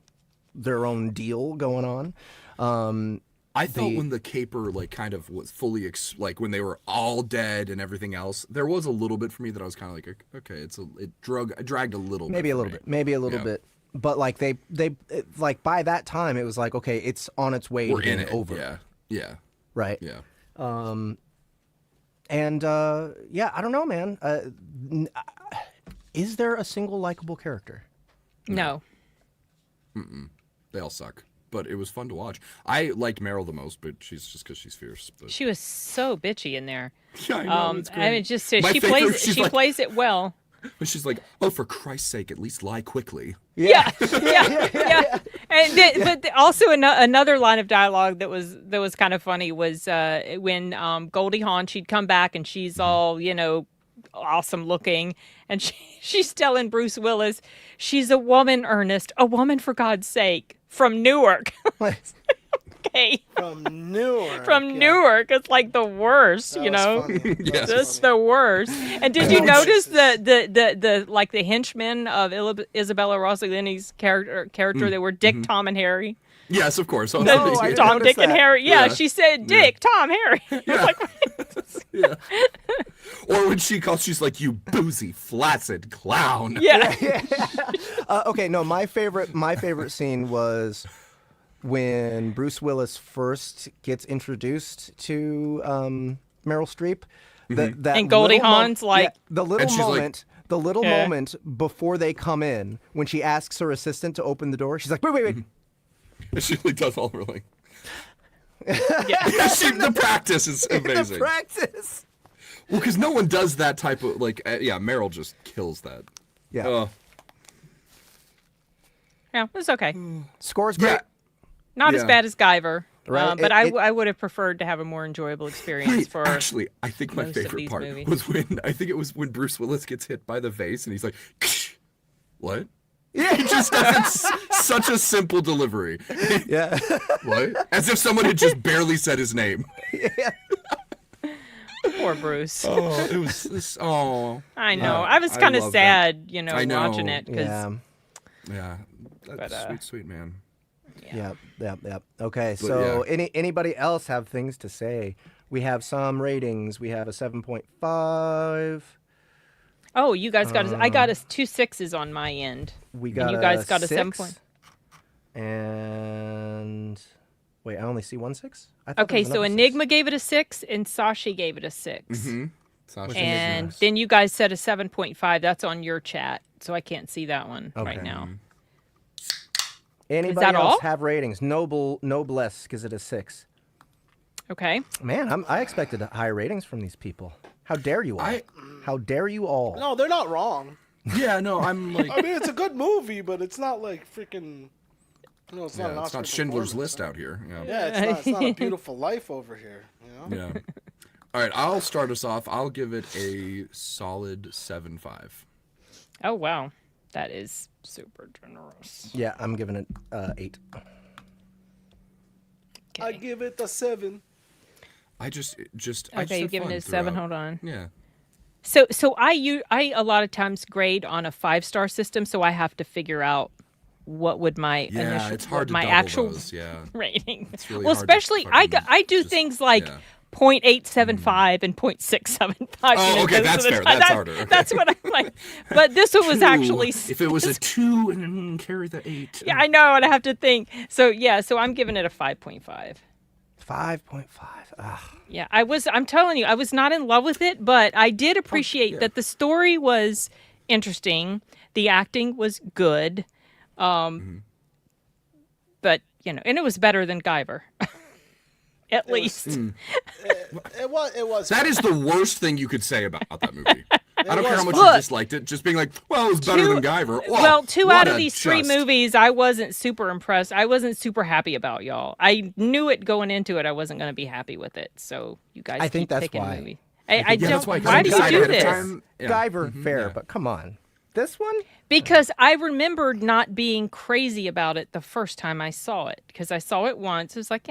deal going on. I thought when the caper like kind of was fully like when they were all dead and everything else, there was a little bit for me that I was kind of like, okay, it dragged a little maybe bit. Maybe a little bit. But like they like by that time it was like, okay, it's on its way to being over. Yeah. Right. Yeah. And I don't know, man. Is there a single likable character? No. They all suck. But it was fun to watch. I liked Meryl the most, but she's just because she's fierce. But... She was so bitchy in there. Yeah, I know. It's great. I mean, just she plays it well. But she's like, oh, for Christ's sake, at least lie quickly. Yeah. And but also another line of dialogue that was kind of funny was when Goldie Hawn, she'd come back and she's all, awesome looking, and she's telling Bruce Willis, she's a woman, Ernest, a woman for God's sake, from Newark. Okay. From Newark. From Newark. It's like the worst, Funny. Just the worst. And did you notice the henchmen of Isabella Rossellini's character that were Dick, Tom, and Harry? Yes, of course. I didn't Tom, notice Dick, and that. Harry. Yeah, she said Dick, Tom, Harry. Yeah. Yeah. Or when she's like, you boozy, flaccid clown. Yeah. Okay, no, my favorite scene was when Bruce Willis first gets introduced to Meryl Streep. That and Goldie little Hawn's the little moment before they come in, when she asks her assistant to open the door, she's like, wait. And she really does all her like. Yeah. The practice is amazing. The practice. Well, because no one does that type of like. Meryl just kills that. Yeah. Yeah, it's okay. Score's great. Yeah. Not as bad as Guyver. Right. But I would have preferred to have a more enjoyable experience for. Actually, I think my most of favorite these part movies. was when Bruce Willis gets hit by the vase and he's like, what? Yeah. He just does such a simple delivery. Yeah. What? As if someone had just barely said his name. Yeah. Poor Bruce. Oh, it was this. Oh. I know. I was kind of love sad, I know. watching it. Yeah. That's sweet man. Yeah. Okay, so anybody else have things to say? We have some ratings. We have a 7.5. Oh, you guys got I got 2 6s on my end. We got you guys got 6, a 7 point. And wait, I only see 1 6. Okay, so Enigma gave it a 6 and Sashi gave it a 6. Sasha And then you guys said a 7.5. That's on your chat, so I can't see that one right now. Anybody that else all? have ratings? Noblesse, because it is 6. Okay. Man, I expected high ratings from these people. How dare you all? How dare you all? No, they're not wrong. Yeah, no, I'm like. I mean, it's a good movie, but it's not like freaking. No, it's not. It's not Schindler's List out here. Yeah, it's not a Beautiful Life over here. Yeah. All right, I'll start us off. I'll give it a solid 7.5. Oh wow, that is super generous. Yeah, I'm giving it 8. Okay. I give it a 7. I just. Okay, you're giving it a 7. Hold on. Yeah. So I a lot of times grade on a 5-star system, so I have to figure out what would my initial, it's hard to my double actual those, rating. It's really well, hard to especially fucking I do just- things like yeah. 0.875 and 0.675. Oh, okay, that's fair. That's harder. Okay. That's what I'm like. But this one was actually. If it was a 2 and then carry the 8. Yeah, I know, and I have to think. So I'm giving it a 5.5. 5.5. Ugh. Yeah, I'm telling you, I was not in love with it, but I did appreciate that the story was interesting. The acting was good. But, and it was better than Guyver. At least. It was. That is the worst thing you could say about that movie. I don't care how much Look, you disliked it. Just being like, well, it was better than Guyver. Oh, well, 2 what out of a these 3 just. movies, I wasn't super impressed. I wasn't super happy about, y'all. I knew it going into it. I wasn't going to be happy with it. So you guys I think keep that's picking why. movie. I don't. that's why Why do you decide do ahead of this? time. Yeah. Guyver, fair, but come on. This one? Because I remembered not being crazy about it the first time I saw it. Because I saw it once. It was like,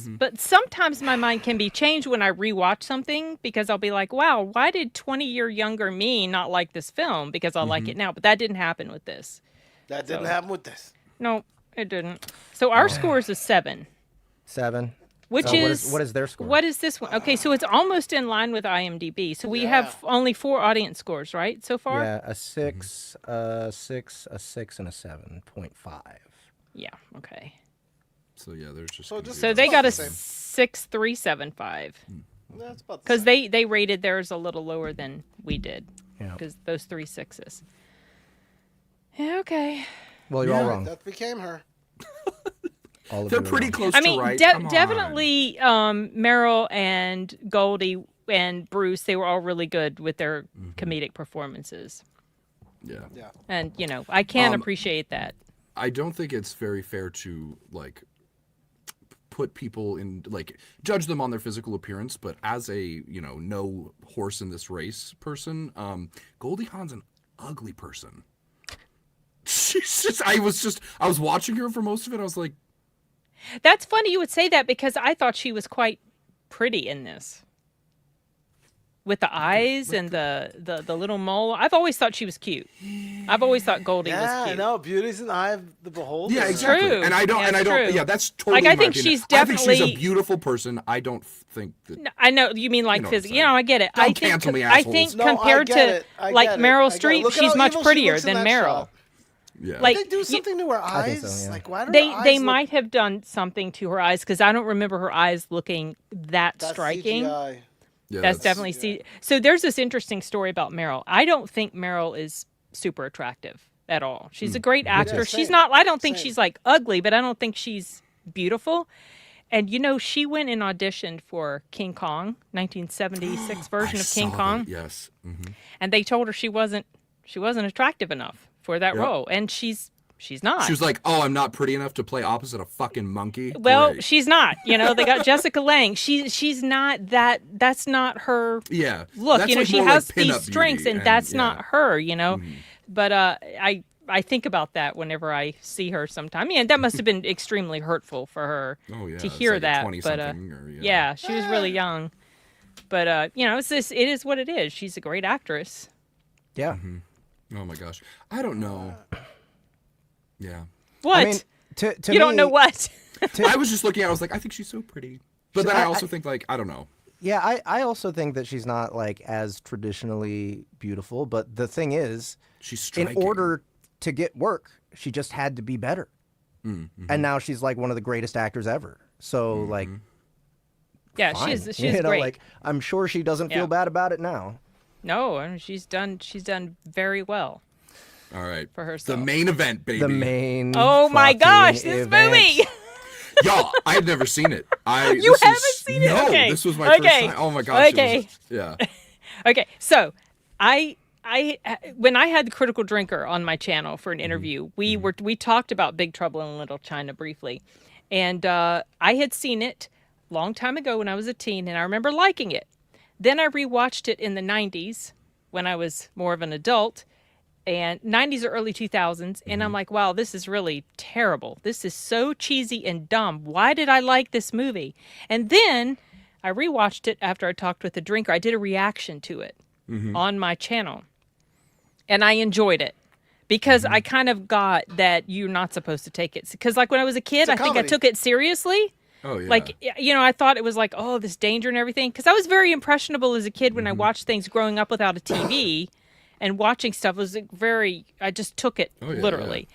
But sometimes my mind can be changed when I rewatch something because I'll be like, wow, why did 20-year younger me not like this film? Because I like it now. But that didn't happen with this. That didn't happen with this. No, it didn't. So our score is a 7. 7. Which So is... what is their score? What is this one? Okay, so it's almost in line with IMDb. So we have only 4 audience scores, right, so far? Yeah, a 6, a 6, a 6, and a 7.5. Yeah, okay. So yeah, there's just. So they got a the same. 6.375. That's about the Because same. they rated theirs a little lower than we did. Yeah. Because those 3 6s. Yeah, okay. Well, you're all wrong. That became her. All of They're you are pretty wrong. close I to mean, right. Come on. definitely Meryl and Goldie and Bruce, they were all really good with their comedic performances. Yeah. Yeah. And, you know, I can appreciate that. I don't think it's very fair to like put people in like judge them on their physical appearance, but as a no horse in this race person, Goldie Hawn's an ugly person. She's just I was watching her for most of it. I was like, That's funny you would say that because I thought she was quite pretty in this. With the eyes and the little mole. I've always thought she was cute. I've always thought Goldie was Yeah, cute. no, beauty's in the eye of the beholder. yeah, exactly. True. And I don't, Yeah, and I it's don't. true. Yeah, that's totally. Like, I my think opinion. she's I think she's definitely- a beautiful person. I don't think that. No, I know you mean like know what I'm physically. saying. I get it. Don't cancel me, I assholes. think No, I compared get to it. I like get it. Meryl I get it. Streep, Look at she's how much evil she prettier looks in than that Meryl. shot. Yeah. Like, Did they do something to her I eyes? think so, yeah. Like, why do They her eyes they look- might have done something to her eyes because I don't remember her eyes looking that That's striking. CGI. Yeah, That's definitely So there's this interesting story about Meryl. I don't think Meryl is super attractive at all. She's a great actor. Yeah, She's same. not. I don't think Same. she's like ugly, but I don't think she's beautiful. And she went and auditioned for King Kong, 1976 version I of King saw Kong, that, yes. and they told her she wasn't attractive enough for that Yeah. role, and she's not. She was like, "Oh, I'm not pretty enough to play opposite a fucking monkey." Well, Great. she's not. They got Jessica Lange. She's not that. That's not her yeah. look. That's She more has like these pinup strengths, beauty, and that's yeah. not her. But I think about that whenever I see her sometime. Yeah, that must have been extremely hurtful for her Oh yeah. to it's hear like a that. 20-something But or, yeah, she was really young. But it is what it is. She's a great actress. Yeah. Oh my gosh. I don't know. Yeah. What? I mean, to you don't me- know what? I was just looking at it, I was like, I think she's so pretty. But So then I I- also think like, I don't know. Yeah, I also think that she's not like as traditionally beautiful, but the thing is, She's striking. in order to get work, she just had to be better. And now she's like one of the greatest actors ever. So like, Yeah, fine. she's great. Like I'm sure she doesn't Yeah. feel bad about it now. No, I mean, she's done very well All right. for herself. The main event, baby. The main. Oh my fucking gosh, this event. movie! Y'all, I had never seen it. You haven't seen it? No, Okay. this was my Okay. first time. Oh my gosh. Okay. Yeah. Okay, so I when I had the Critical Drinker on my channel for an interview, we talked about Big Trouble in Little China briefly, and I had seen it long time ago when I was a teen, and I remember liking it. Then I rewatched it in the 90s when I was more of an adult, and 90s or early 2000s, and I'm like, wow, this is really terrible. This is so cheesy and dumb. Why did I like this movie? And then I rewatched it after I talked with the drinker. I did a reaction to it on my channel, and I enjoyed it because I kind of got that you're not supposed to take it. Because like when I was a kid, a I think I comedy. took it seriously. Oh yeah. Like, I thought it was like, oh, this danger and everything. Because I was very impressionable as a kid when I watched things growing up without a TV and watching stuff was I just took it Oh, yeah, literally.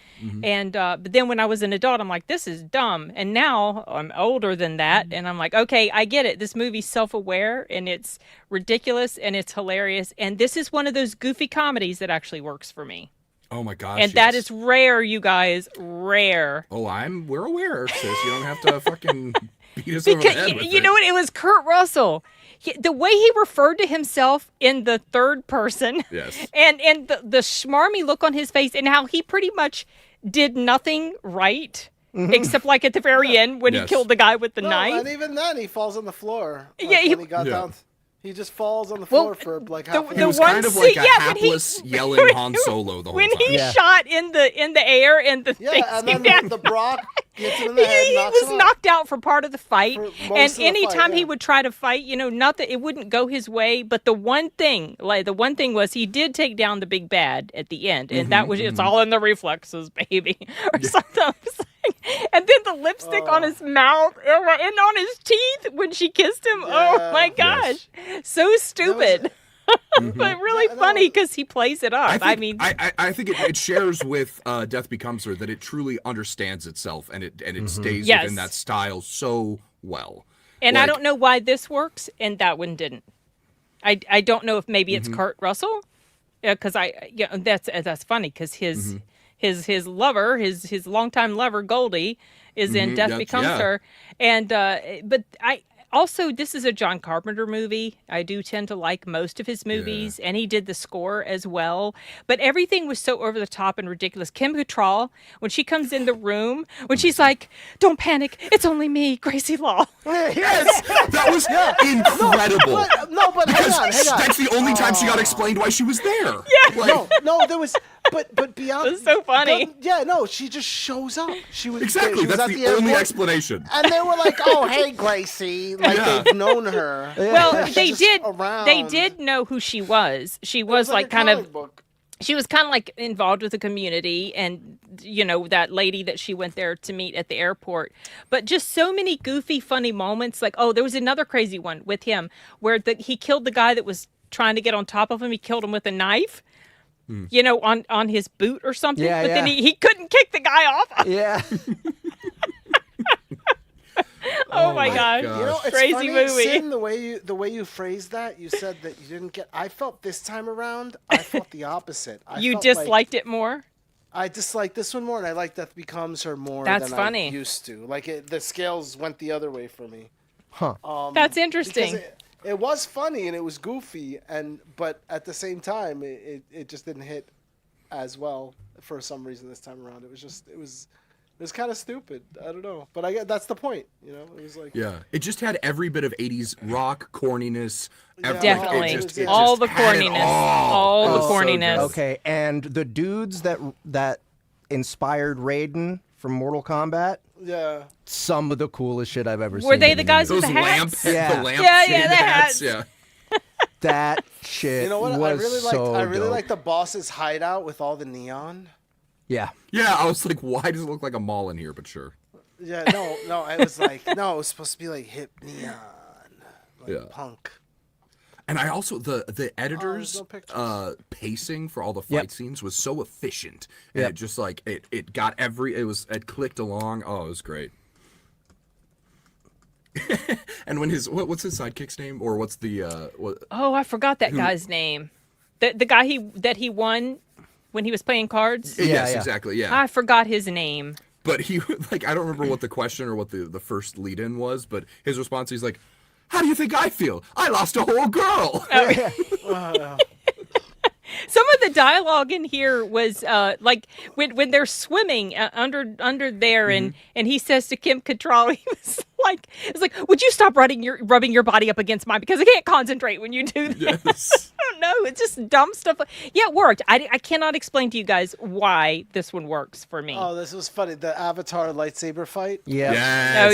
And, but then when I was an adult, I'm like, this is dumb. And now I'm older than that. And I'm like, okay, I get it. This movie's self-aware and it's ridiculous and it's hilarious. And this is one of those goofy comedies that actually works for me. Oh my gosh. And that yes. is rare, you guys, rare. Oh, we're aware, sis. You don't have to fucking beat us over the head with You it. know what? It was Kurt Russell. The way he referred to himself in the third person, Yes. and the schmarmy look on his face, and how he pretty much did nothing right, except like at the very end when he Yes. killed the guy with the No, knife. and even then he falls on the floor. Like, Yeah, when he got Yeah. down, he just falls on the Well, floor for like the- half He an the hour. was one kind of scene- like a yeah, when he- hapless yelling Han Solo the whole When time. he Yeah. shot in the air and the Yeah, thing and came then down. the Brock hits him in the head, He knocks was him out. knocked out for part of the fight, For most and of the anytime fight, he yeah. would try to fight, not that it wouldn't go his way, but the one thing was he did take down the big bad at the end, and that was it's all in the reflexes, baby, or something. And then the lipstick on his mouth and on his teeth when she kissed him. Oh Yeah. my gosh, so stupid. But really funny because he plays it up. I mean, I think it shares with Death Becomes Her that it truly understands itself and it stays Yes. within that style so well. and I Like- don't know why this works and that one didn't. I don't know if maybe it's Kurt Russell, because that's funny because his lover, his longtime lover Goldie, is in Death Becomes Her, and but also, this is a John Carpenter movie. I do tend to like most of his movies, and he did the score as well. But everything was so over the top and ridiculous. Kim Cattrall, when she comes in the room, when she's like, "Don't panic, it's only me, Gracie Law." Yes, that was incredible. But Because hang on. that's the only time she got explained why she was there. Yeah. No, there was, but beyond. It was so funny. She just shows up. She was Exactly. She was That's at the only airport, explanation. And they were like, "Oh, hey, Gracie," like they've known her. Well, Like, they she's did. just around. They did know who she was. She was It like a kind comic of. book. She was kind of like involved with the community, and that lady that she went there to meet at the airport. But just so many goofy, funny moments. Like, there was another crazy one with him where he killed the guy that was trying to get on top of him. He killed him with a knife. On his boot or something. Yeah, but then yeah. he couldn't kick the guy off. Yeah. Oh my gosh. It's Crazy funny, movie. Sin, the way you phrased that, you said that you didn't get. I felt this time around, I felt the opposite. You felt disliked it more? I disliked this one more, and I like Death Becomes Her more That's than funny. I used to. Like the scales went the other way for me. Huh. That's Because interesting. it was funny and it was goofy, but at the same time, it just didn't hit as well for some reason this time around. It was kind of stupid. I don't know, but I get that's the point. It was like It just had every bit of 80s rock corniness. Definitely. It all just the had it corniness. all. All the Oh, so corniness. good. Okay, and the dudes that inspired Raiden from Mortal Kombat, yeah. some of the coolest shit I've ever seen. Were they the in a guys movie. with Those the lamp, hats? Yeah. the lamp Yeah, shaded the hats. hats. Yeah. That shit You know what? was I really dope. liked the boss's hideout with all the neon. Yeah. Yeah, I was like, why does it look like a mall in here? But sure. Yeah, no, I was like, no, it was supposed to be like hip neon, like punk. And I also the editors no pictures. pacing for all the fight scenes was so efficient, and it just like it got it clicked along. Oh, it was great. And when what's his sidekick's name, or what's the what? Oh, I forgot that guy's name. The guy he won when he was playing cards. Yes, yeah. exactly. Yeah. I forgot his name. But he like I don't remember what the question or what the first lead in was, but his response he's like, "How do you think I feel? I lost a whole girl." Some of the dialogue in here was like when they're swimming under there, and he says to Kim Cattrall, he was like, "It's like, would you stop rubbing your body up against mine because I can't concentrate when you do that." Yes. I don't know. It's just dumb stuff. Yeah, it worked. I cannot explain to you guys why this one works for me. Oh, this was funny. The Avatar lightsaber fight. Yeah. Yes. Oh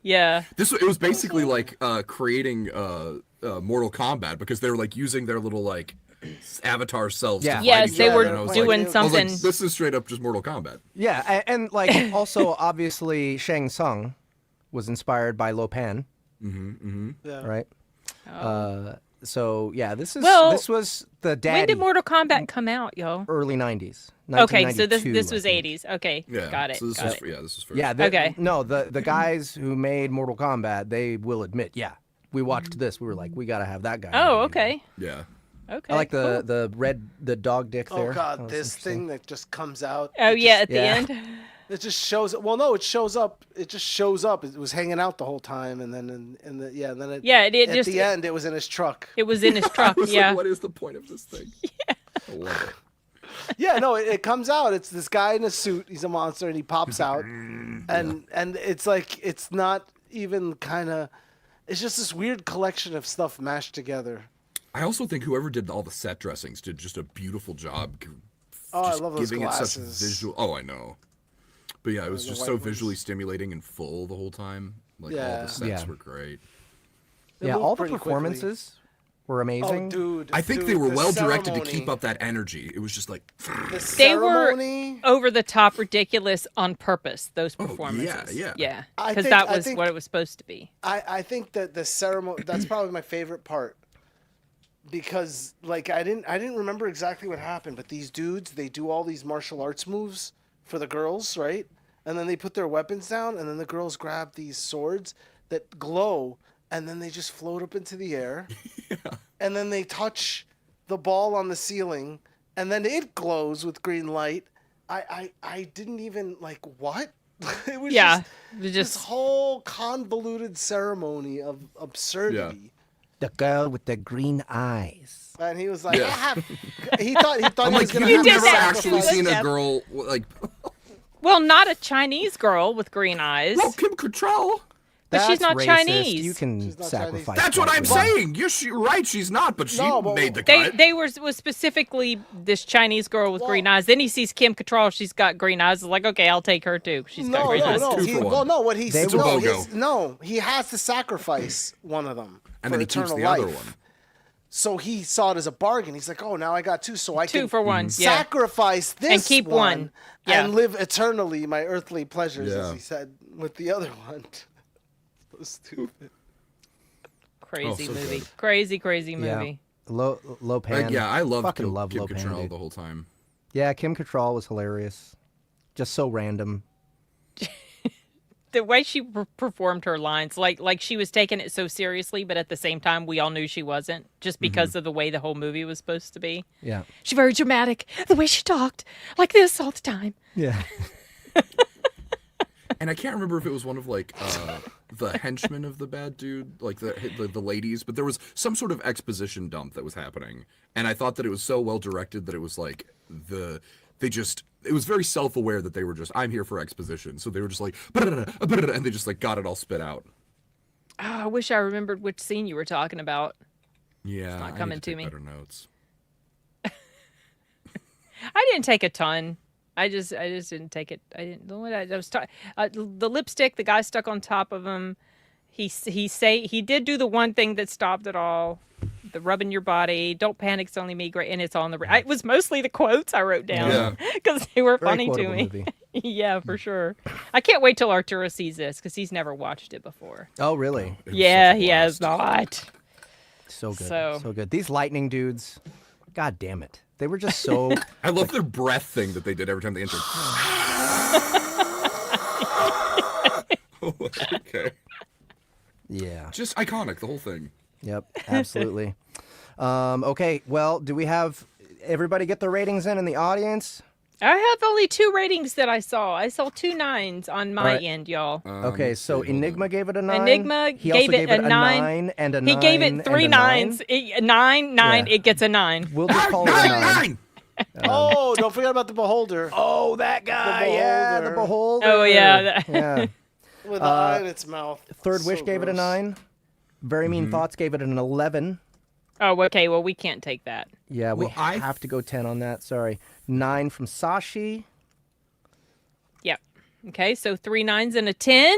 yeah. It was basically like creating Mortal Kombat because they were like using their little like avatar selves. Yeah. To fight Yes, each they other, were and I was doing like, I was like, something. this is straight up just Mortal Kombat. Yeah, and like also obviously Shang Tsung was inspired by Lo Pan, Yeah. right? So yeah, this was the daddy. When did Mortal Kombat come out, y'all? early 90s. Okay, so this 1992, was I think. 80s. Okay, Yeah. got it. So this got was it. this was first. Yeah. Okay. No, the guys who made Mortal Kombat, they will admit, yeah, we watched this. We were like, we got to have that guy. Oh, okay. Yeah. Okay. I like cool. the dog dick there. Oh God, That was this interesting. thing that just comes out. Oh it yeah, just, at the yeah. end. it just shows. Well, no, it shows up. It just shows up. It was hanging out the whole time, and then and then it. Yeah, it at just the end, it was in his truck. it was in his truck. I was Yeah. like, what is the point of this thing? Yeah. I love it. Yeah, no, it comes out. It's this guy in a suit. He's a monster, and he pops out, and it's like it's not even kind of. It's just this weird collection of stuff mashed together. I also think whoever did all the set dressings did just a beautiful job. Oh, I just love those giving it such glasses. visual. Oh, I know. But yeah, it was just so visually stimulating and full the whole time. Like all the sets were great. Yeah, all the performances were amazing. Oh, dude. I think they were well directed to keep up that energy. It was just like they were over the top ridiculous on purpose, those performances. Yeah. Because that was what it was supposed to be. I think that the ceremony, that's probably my favorite part. Because like I didn't remember exactly what happened, but these dudes, they do all these martial arts moves for the girls, right? And then they put their weapons down, and then the girls grab these swords that glow, and then they just float up into the air. And then they touch the ball on the ceiling, and then it glows with green light. I didn't even, like, what? It was just this whole convoluted ceremony of absurdity. Yeah. The girl with the green eyes. And he was like, he thought I'm he like, was going to you've have never actually seen a girl, like... Well, not a Chinese girl with green eyes. Well, Kim Cattrall. But she's not racist. Chinese. You can sacrifice. That's what I'm saying. You're right. She's not, but she made the cut. They was specifically this Chinese girl with green eyes. Then he sees Kim Cattrall. She's got green eyes. It's like, okay, I'll take her too. She's got green eyes. What he said. He has to sacrifice one of them and for then he keeps eternal the life. other one. So he saw it as a bargain. He's like, oh, now I got two, so I can 2 for 1. sacrifice this and keep one. And live eternally my earthly pleasures, as he said with the other one. So stupid. Crazy movie. Good. Crazy movie. Lopan. I love Kim Cattrall the whole time. Yeah, Kim Cattrall was hilarious. Just so random. The way she performed her lines, like she was taking it so seriously, but at the same time, we all knew she wasn't, just because of the way the whole movie was supposed to be. Yeah. She's very dramatic. The way she talked, like this all the time. Yeah. And I can't remember if it was one of like the henchmen of the bad dude, like the ladies, but there was some sort of exposition dump that was happening, and I thought that it was so well directed that it was like it was very self-aware that they were just, I'm here for exposition, so they were just like and they just like got it all spit out. Oh, I wish I remembered which scene you were talking about. Yeah, it's not coming to me. Better notes. I didn't take a ton. I just didn't take it. I didn't. The lipstick. The guy stuck on top of him. He did do the one thing that stopped it all. The rubbing your body. Don't panic. It's only me. Great. And it's on the. It was mostly the quotes I wrote down because they were funny to me. Yeah, for sure. I can't wait till Arturo sees this because he's never watched it before. Oh, really? Yeah, he has not. So good. So good. These lightning dudes. God damn it. They were just so... I love their breath thing that they did every time they entered. Okay. Yeah. Just iconic, the whole thing. Yep, absolutely. Okay, well, do we have everybody get their ratings in the audience? I have only 2 ratings that I saw. I saw 2 9s on my end, y'all. Okay, so Enigma gave it a 9. Enigma gave it a 9 and a 9. He gave it 3 9s. 9. It gets a 9. We'll just call it a 9. Oh, don't forget about the Beholder. Oh, that guy. The Beholder. Oh, yeah. Yeah. With an eye in its mouth. Third Wish gave it a 9. Very Mean Thoughts gave it an 11. Oh, okay. Well, we can't take that. Yeah, we have to go 10 on that. Sorry. 9 from Sashi. Yep. Okay, so 3 9s and a 10.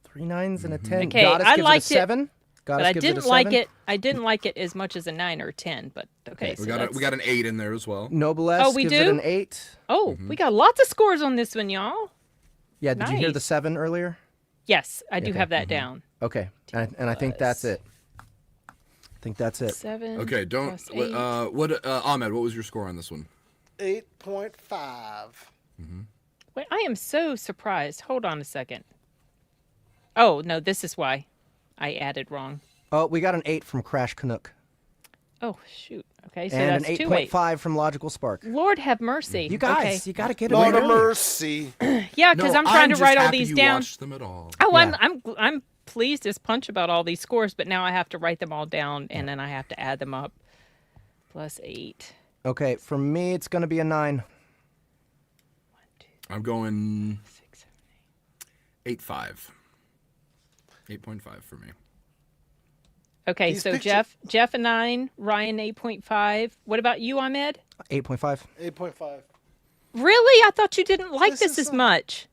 3 9s and a 10. Okay, Goddess I gives liked it a 7. But I didn't like it. I didn't like it as much as a 9 or 10. But okay, we got an 8 in there as well. Noblesse gives it an 8. Oh, we got lots of scores on this one, y'all. Yeah, did you hear the 7 earlier? Yes, I do have that down. Okay, and I think that's it. 7. Okay, don't. Ahmed, what was your score on this one? 8.5. Wait, I am so surprised. Hold on a second. Oh no, this is why I added wrong. Oh, we got an 8 from Crash Canuck. Oh shoot. Okay, so and that's an 8.5 from Logical Spark. Lord have mercy. You guys, you got to get it. Lord have mercy. Yeah, because I'm trying to write all these down. Watched them at all. Oh, yeah. I'm pleased as punch about all these scores, but now I have to write them all down and then I have to add them up. Plus 8. Okay, for me it's going to be a 9. 1, 2, I'm going 6, 7, 8.5. 8.5 for me. Okay, so Jeff a 9, Ryan 8.5. What about you, Ahmed? 8.5. 8.5. Really? I thought you didn't like This this is as much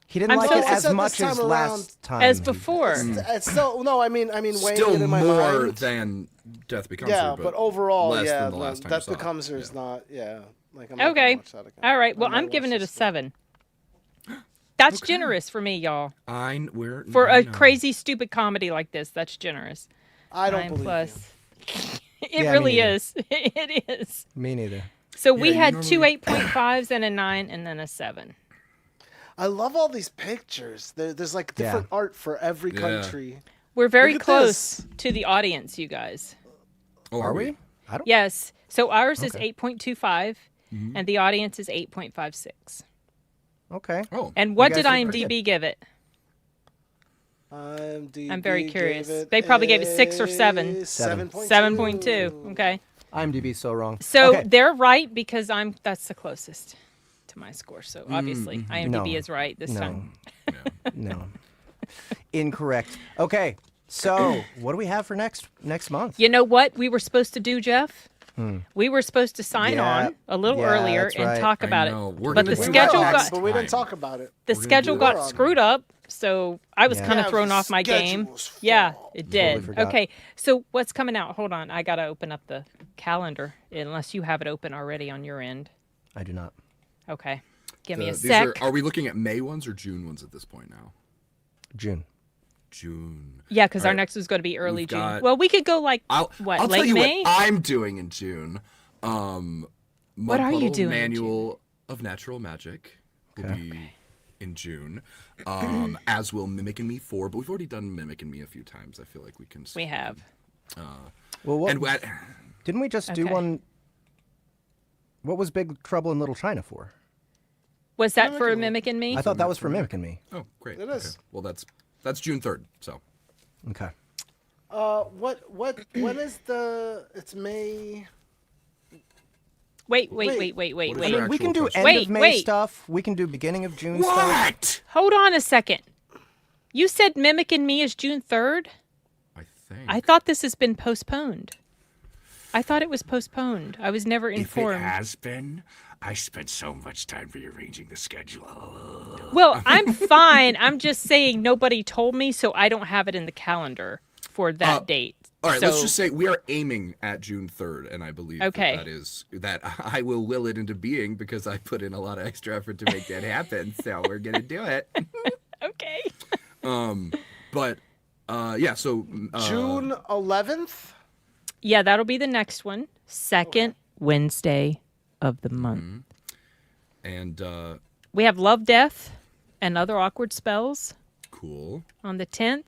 He didn't I'm like so- it I as said much this time as around- last time. as before. It's still no. I mean, weighing Still it in my more mind. than Death Becomes Yeah, Her, but overall, less yeah, than the last time you Death saw it. Becomes Her is Yeah. not. Yeah, like I'm not Okay. gonna watch that again. All right. I Well, might I'm watch giving it a this 7. That's generous for me, y'all. We're For I a know. crazy, stupid comedy like this, that's generous. I don't 9 believe plus. It Yeah, me really neither. is. It is. Me neither. So we you had normally- 2 8.5s and a 9 and then a 7. you. I love all these pictures. There's like different art for every Yeah. country. We're very Look at close this. to the audience, you guys. Oh, Are we? I don't. Yes. So ours is Okay. 8.25 and the audience is 8.56. Okay. Oh, And what guys did did pretty IMDb give it? IMDb I'm very gave curious. it They probably gave it 6 or 7. 7.2. 7.2. Okay. IMDb's so wrong. So okay. they're right because that's the closest to my score. So obviously IMDb No. is right this time. No. Incorrect. Okay. So, what do we have for next month? You know what we were supposed to do, Jeff? We were supposed to sign Yeah. on a little Yeah, earlier that's and right. talk I about know. it. We're But gonna the do schedule that got next but we didn't time. talk about it. the schedule do got it. screwed up, so I was Yeah. kind of Yeah, thrown the off my game. schedule's Yeah, full. it did. forgot. Okay, so what's coming out? Hold on, I gotta open up the calendar unless you have it open already on your end. I do not. Okay, give me a These sec. are we looking at May ones or June ones at this point now? June. June. Yeah, because All our right. next was going to be early We've June. got- Well, we could go like I'll what, tell late you May? what I'm doing in June. What are you Mud Puddle doing in Manual of Natural Magic will be in June. As will Mimic and Me 4, but we've already done Mimic and Me a few times. I feel like we can. We have. Well, what, And didn't we just do Okay. one? What was Big Trouble in Little China for? Was that for Mimic and Me? I thought that was for Mimic and Me. oh, great. It is. Okay. Well, that's June 3rd. So Okay. When is the? It's May. Wait. What is I your mean, we actual can do question? end Wait, of May wait. stuff. We can do beginning of June stuff. what? Hold on a second. You said Mimic and Me is June 3rd? I think. I thought this has been postponed. I thought it was postponed. I was never If it informed. has been, I spent so much time rearranging the schedule. Well, I'm fine. I'm just saying nobody told me, so I don't have it in the calendar for that date. All right, so, let's just say we are aiming at June 3rd, and I believe Okay. that I will will it into being because I put in a lot of extra effort to make that happen. So we're gonna do it. Okay. But yeah, so June 11th. Yeah, that'll be the next one. Second Wednesday of the month. and We have Love, Death, and Other Awkward Spells cool. on the 10th.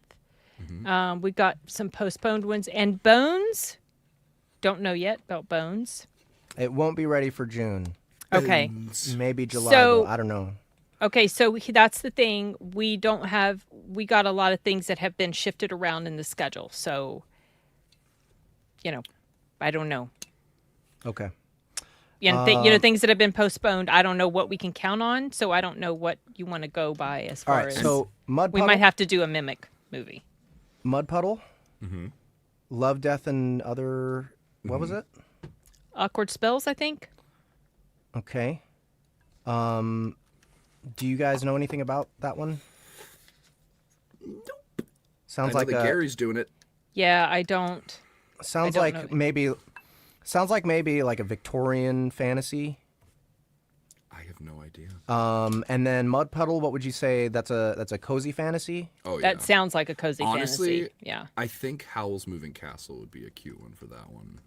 We got some postponed ones. And Bones. Don't know yet about Bones. It won't be ready for June. Okay. Maybe July. So- though. I don't know. Okay, so that's the thing. We got a lot of things that have been shifted around in the schedule. So, I don't know. Okay. Things that have been postponed. I don't know what we can count on. So I don't know what you want to go by as All far right. as So Mud we Puddle. might have to do a Mimic movie. Mud Puddle. Love, Death, and Other. What was it? Awkward Spells, I think. Okay. Do you guys know anything about that one? Nope. I Sounds know like that a, Gary's doing it. Yeah, I don't. sounds don't like know. maybe sounds like maybe like a Victorian fantasy. I have no idea. And then Mud Puddle, what would you say? That's a cozy fantasy. Oh yeah. That sounds like a cozy Honestly, fantasy. Yeah. I think Howl's Moving Castle would be a cute one for that one.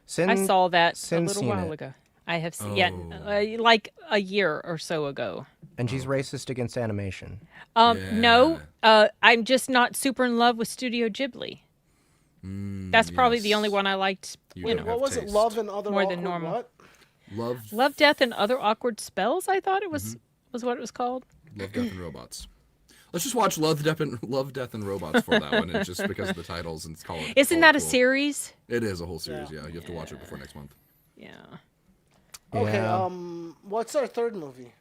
Sin, I saw that a Sin's little seen while it. ago. I have seen, like a year or so ago. and she's racist against animation. No, I'm just not super in love with Studio Ghibli. That's probably the only yes. one I liked. You You don't know, What was it? taste. Love and Other More than Awkward normal. What? Love, Death, and Other Awkward Spells. I thought it was what it was called. Death, and Robots. Let's just watch Love, Death, and Robots for that one, and just because of the titles and call it. Isn't call that it a cool. series? It is a whole series. Yeah, you have to watch it before next month. Yeah. Okay. Yeah. What's our third movie?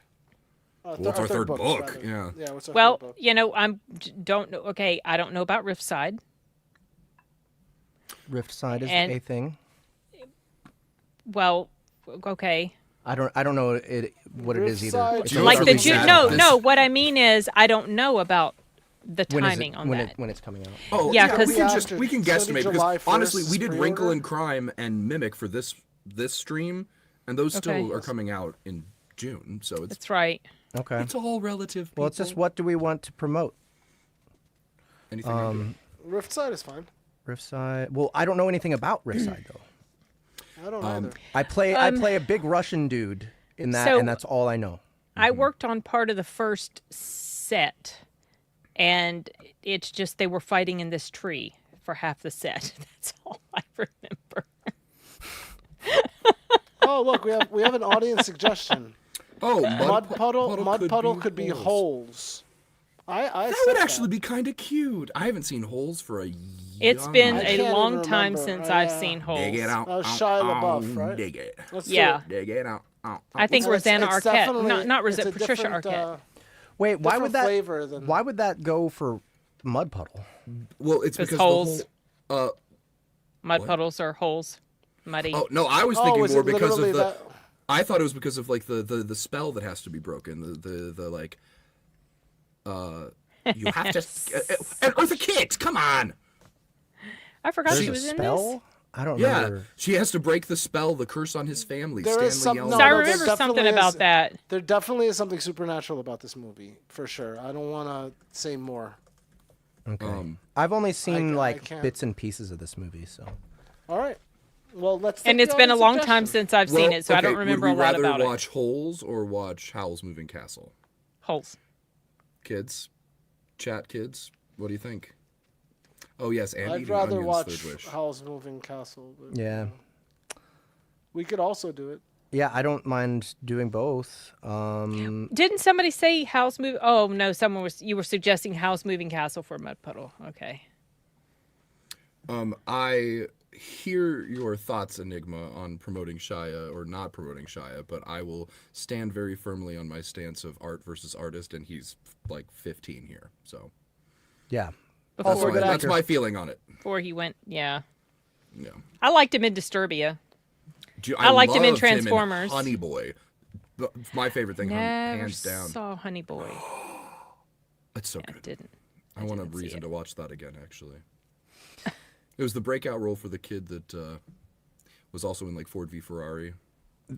What's our third book? rather. Yeah. Yeah. What's our Well, third book? don't know. Okay, I don't know about Riftside. Rift Side is And- a thing. Well, okay. I don't know what it is either. Riverside, It's you know Like what's the really June. sad No, about this? no. What I mean is, I don't know about the when is timing it, on when that. when it's coming out. Oh, Yeah, yeah, 'cause- we can So guesstimate July because honestly, 1st we did pre-order? Wrinkle in Crime and Mimic for this stream, and those still Okay. are coming out in June. So That's right. Okay. it's all relative. Well, it's just people. what do we want to promote? Anything. you're doing. Riftside is fine. Riffside. Well, I don't know anything about Riffside though. I don't either. I play a big Russian dude in that, So- and that's all I know. I worked on part of the first set, and it's just they were fighting in this tree for half the set. That's all I remember. Oh, look, we have an audience suggestion. Oh, Mud puddle could be holes. holes. I That said would actually be kind of cute. I haven't seen holes for a. It's been I a can't long even time remember. since I've Yeah. seen Dig it Holes. out. That was Shia LaBeouf, right? Dig it. Let's Yeah. do it. Dig it out. I think It's- Rosanna it's Arquette, definitely- not it's Rosanna, a Patricia different, Arquette. Wait, why would different that? flavor than- Why would that go for Mud Puddle? Well, it's Because because holes. the whole. Mud What? puddles or holes, muddy. Oh no, I was Oh, thinking is more it because of literally the. that? I thought it was because of like the spell that has to be broken. The like. You have to. And Eartha Kitt, come on. I forgot There's she a was in spell. this. I don't Yeah, remember. she has to break the spell, the curse on his family. There Stanley is some- Yellow. no, So I there remember something definitely about is. that. There definitely is something supernatural about this movie, for sure. I don't want to say more. Okay. I've only seen I like can't. bits and pieces of this movie, so. All right. Well, let's. And take it's the been a audience long time suggestion. since I've seen it, so I don't okay, remember a would we lot rather about watch it. Holes or watch Howl's Moving Castle? Holes. Kids, chat kids, what do you think? Oh yes, and I'd eating rather onions, watch third wish. Howl's Moving Castle. But, Yeah. We could also do it. Yeah, I don't mind doing both. Didn't somebody say House Move? Oh no, someone was. You were suggesting House Moving Castle for Mud Puddle. Okay. I hear your thoughts, Enigma, on promoting Shia or not promoting Shia, but I will stand very firmly on my stance of art versus artist, and he's like 15 here, so Yeah. Before, Also, good that's actor. my feeling on it. before he went, yeah. Yeah. I liked him in Disturbia. I liked him in loved Transformers. Honey Boy, my favorite thing, Never hands down. saw Honey Boy. It's so I good. didn't. I want a didn't see reason it. to watch that again, actually. It was the breakout role for the kid that was also in like Ford v Ferrari. Oh,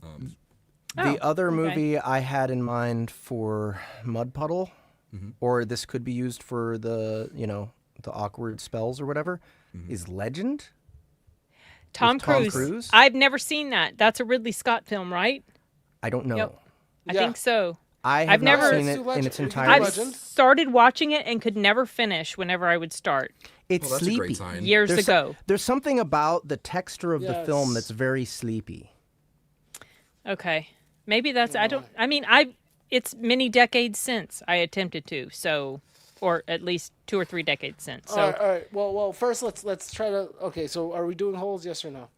The other okay. movie I had in mind for Mud Puddle, or this could be used for the, the awkward spells or whatever, is Legend. Tom Tom Cruise. Cruise? I've never seen that. That's a Ridley Scott film, right? I don't know. Yep. I Yeah. think so. I have I've not never- seen Let's it do in Legend. its We can do entirety. I've Legend. started watching it and could never finish whenever I would start It's Well, that's sleepy. a great sign. years There's ago. There's something about the texture of the film Yes. that's very sleepy. Okay. Maybe that's I mean, it's many decades since I attempted to, so or at least 2 or 3 decades since. So All right. Well, first let's try to. Okay, so are we doing Holes? Yes or no?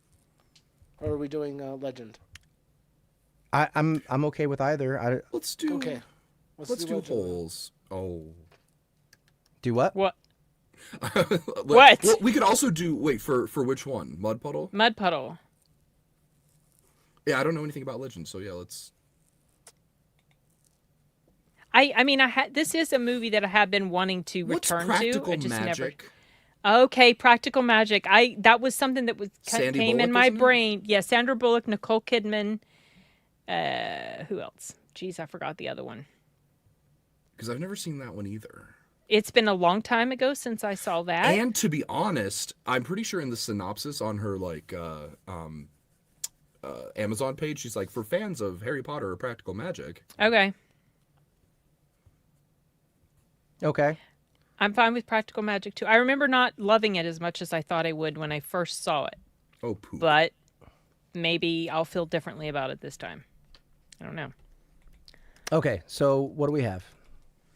Or are we doing Legend? I'm okay with either. Let's do. Okay. Let's do Legend. Holes. Oh. Do what? what? What? Well, we could also do. Wait, for which one? Mud Puddle? Mud Puddle. Yeah, I don't know anything about Legend, so yeah, let's. I mean this is a movie that I have been wanting to What's return to. Practical I just Magic? never. Okay, Practical Magic. That was something that was Sandy came Bullock, in my isn't it? brain. Yeah, Sandra Bullock, Nicole Kidman. Who else? Jeez, I forgot the other one. Because I've never seen that one either. It's been a long time ago since I saw that. And to be honest, I'm pretty sure in the synopsis on her like Amazon page, she's like, for fans of Harry Potter or Practical Magic. Okay. Okay. I'm fine with Practical Magic too. I remember not loving it as much as I thought I would when I first saw it, Oh, poop. but maybe I'll feel differently about it this time. I don't know. Okay. So what do we have?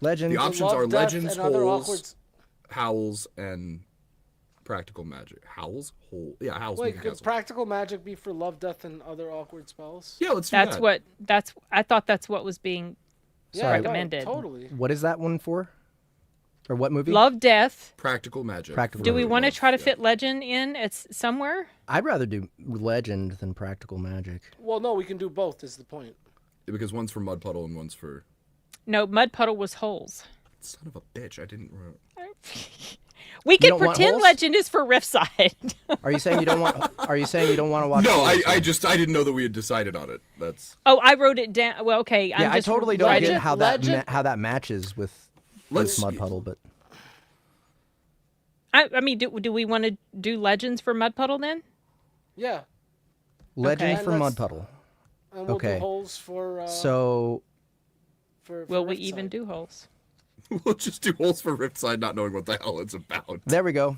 Legend. The options Love, are Death, Legends, and other Holes, awkward... Howls, and Practical Magic. Howls? Hole? Yeah, Howls. Wait, Moving could Castle. Practical Magic be for Love, Death, and Other Awkward Spells? Yeah, let's do that. I thought that's what was being Yeah, right, recommended. totally. What is that one for? Or what movie? Love, Death. Practical Magic. Practical Do we Magic. want to try to fit Legend in? It's somewhere. I'd rather do Legend than Practical Magic. Well, no, we can do both. Is the point? Because one's for Mud Puddle and one's for... No, Mud Puddle was Holes. Son of a bitch, I didn't... We can don't want pretend Holes? Legend is for Riffside. Are you saying you don't want? Are you saying you don't want to watch? No, Holes? I didn't know that we had decided on it. That's... Oh, I wrote it down. Well, okay. Yeah, I totally don't get how that matches with Mud Puddle, but I mean, do we want to do Legends for Mud Puddle then? Yeah. Legend Okay. for And Mud let's- Puddle. And we'll Okay. do Holes for. So For Will we Ripside. even do Holes? We'll just do Holes for Ripside, not knowing what the hell it's about. there we go.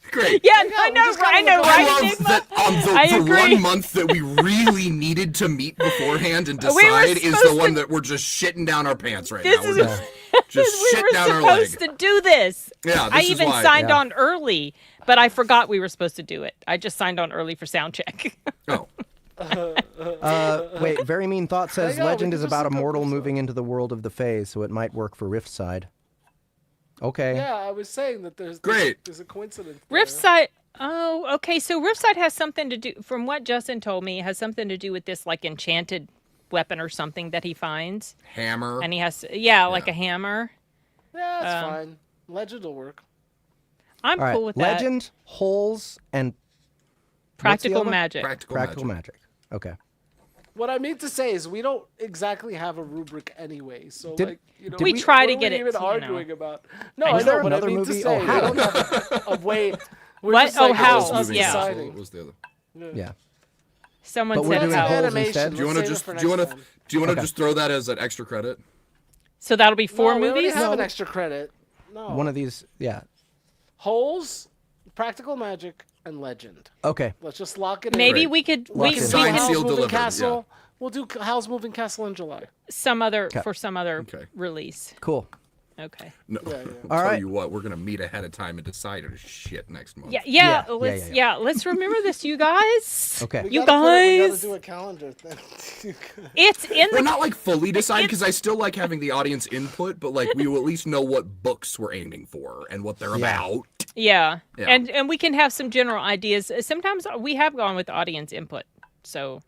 Great. Yeah, Yeah, I we know, just I gotta know, look I right, love Enigma? that on I the agree. 1 month that we really needed to meet beforehand and We were decide is the supposed one to- that we're just shitting down our pants right This now. is- We're just we shit were down our leg. supposed to do this. Yeah, I this is even why. signed Yeah. on early, but I forgot we were supposed to do it. I just signed on early for sound check. Oh, Wait, Very Mean Thought says Hang on, we Legend can is just about a look up mortal Ripside. moving into the world of the Fae, so it might work for Riftside. Okay. Yeah, I was saying that there's Great. There's a coincidence. there. Riffside. Oh, okay. So Riffside has something to do, from what Justin told me, it has something to do with this like enchanted weapon or something that he finds, hammer. and he has, like a hammer. Yeah, that's fine. Legend will work. I'm All right. cool with that. Legend, Holes, and Practical other? magic. Practical Magic. Okay. What I mean to say is we don't exactly have a rubric anyway, so Did- like you know did We we- try what to are get we it, even you know. arguing about. No, I I know. know, there but I another mean movie? to say Oh, we House. don't have a way. We're What? just like, Oh, House. us Yeah. deciding. What was the other? Yeah. Someone But we're said doing how. Holes animation. instead? Do you Let's want to save it just for do you want next to time. do you want to Okay. just throw that as an extra credit? So that'll be four No, we already movies? have an No. extra credit. No. One of these. Yeah. Holes, Practical Magic, and Legend. Okay. Let's just lock it in. Maybe Great. we could Lock we it in. Signed, can Howl's sealed, Moving delivered, Castle. We'll do Howl's Moving Castle in July. some other Okay. for some other Okay. release. Cool. Okay. No. Yeah, yeah. I'll All tell right. you what, we're gonna meet ahead of time and decide on shit next month. Yeah, Yeah, let's yeah. let's remember this, you guys. Okay. We You gotta we gotta guys. do a calendar thing. It's in We're the not like fully decide because I still like having the audience input, but like we will at least know what books we're aiming for and what they're about. yeah. Yeah. And we can have some general ideas. Sometimes we have gone with audience input. So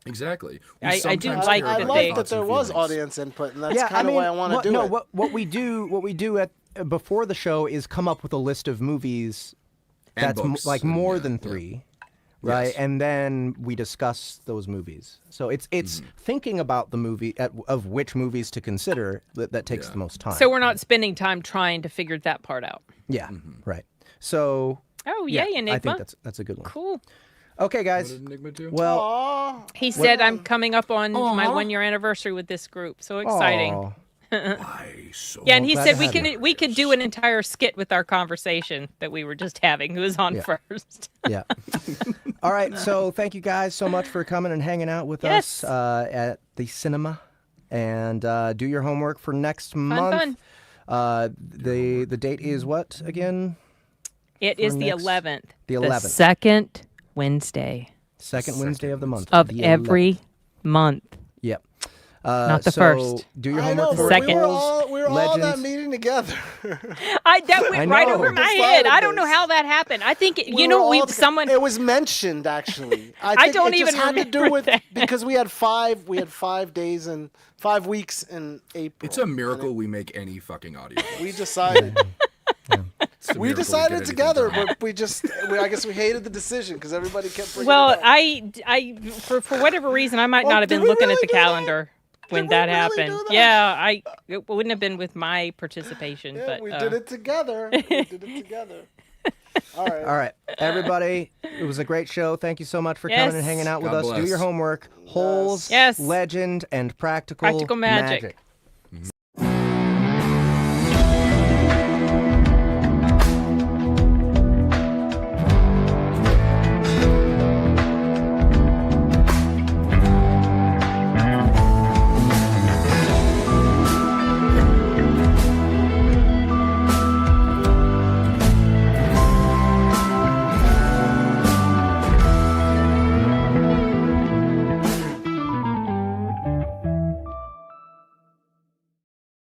Exactly. We I do sometimes like care I that about like they- that there thoughts and was feelings. audience input, and that's Yeah, kind of why I want to do no, it. what we do at before the show is come up with a list of movies And that's books like and- more yeah, than yeah. 3, right? Yes. And then we discuss those movies. So it's Mm-hmm. thinking about the movie of which movies to consider that takes Yeah. the most time. so we're not spending time trying to figure that part out. yeah, Mm-hmm. right. So Oh, yeah, yay, Enigma. I think that's a good one. cool. Okay, What guys. did Enigma do? Well, Aw. He said I'm coming up on my 1-year anniversary with this group. So exciting. aw. Why so? Yeah, and he glad said to we have can you. we could do an entire skit with our conversation that we were just having. Who was on Yeah. first? Yeah. All right. So thank you guys so much for coming and hanging out with Yes. us at the cinema, and do your homework for next month. The date is what again? It is the next- 11th. the 11th. second Wednesday Second Wednesday of the month. of the every month. 11th. Yep. Not the so first. Do your I homework know, for but we were Holes, all at that Legends. meeting together. That went I right know. over my Decided head. I don't know this. how that happened. I think We were all together. someone. It was mentioned actually. I think don't it just even had to do remember with that. because we had 5 days and 5 weeks in April. It's a miracle we make any fucking audio. We decided. It's a We miracle decided get anything together, done. but I guess we hated the decision because everybody kept bringing Well, it up. I for whatever reason I might Well, not have did been we looking really at the do that? calendar when Did we that really happened. do that? Yeah, it wouldn't have been with my participation, Yeah, but we did it together. We did it together. All right. All right, everybody. It was a great show. Thank you so much for Yes. coming and hanging out with God us. Do bless. your homework. Holes, Yes. Legend, and Practical Practical Magic.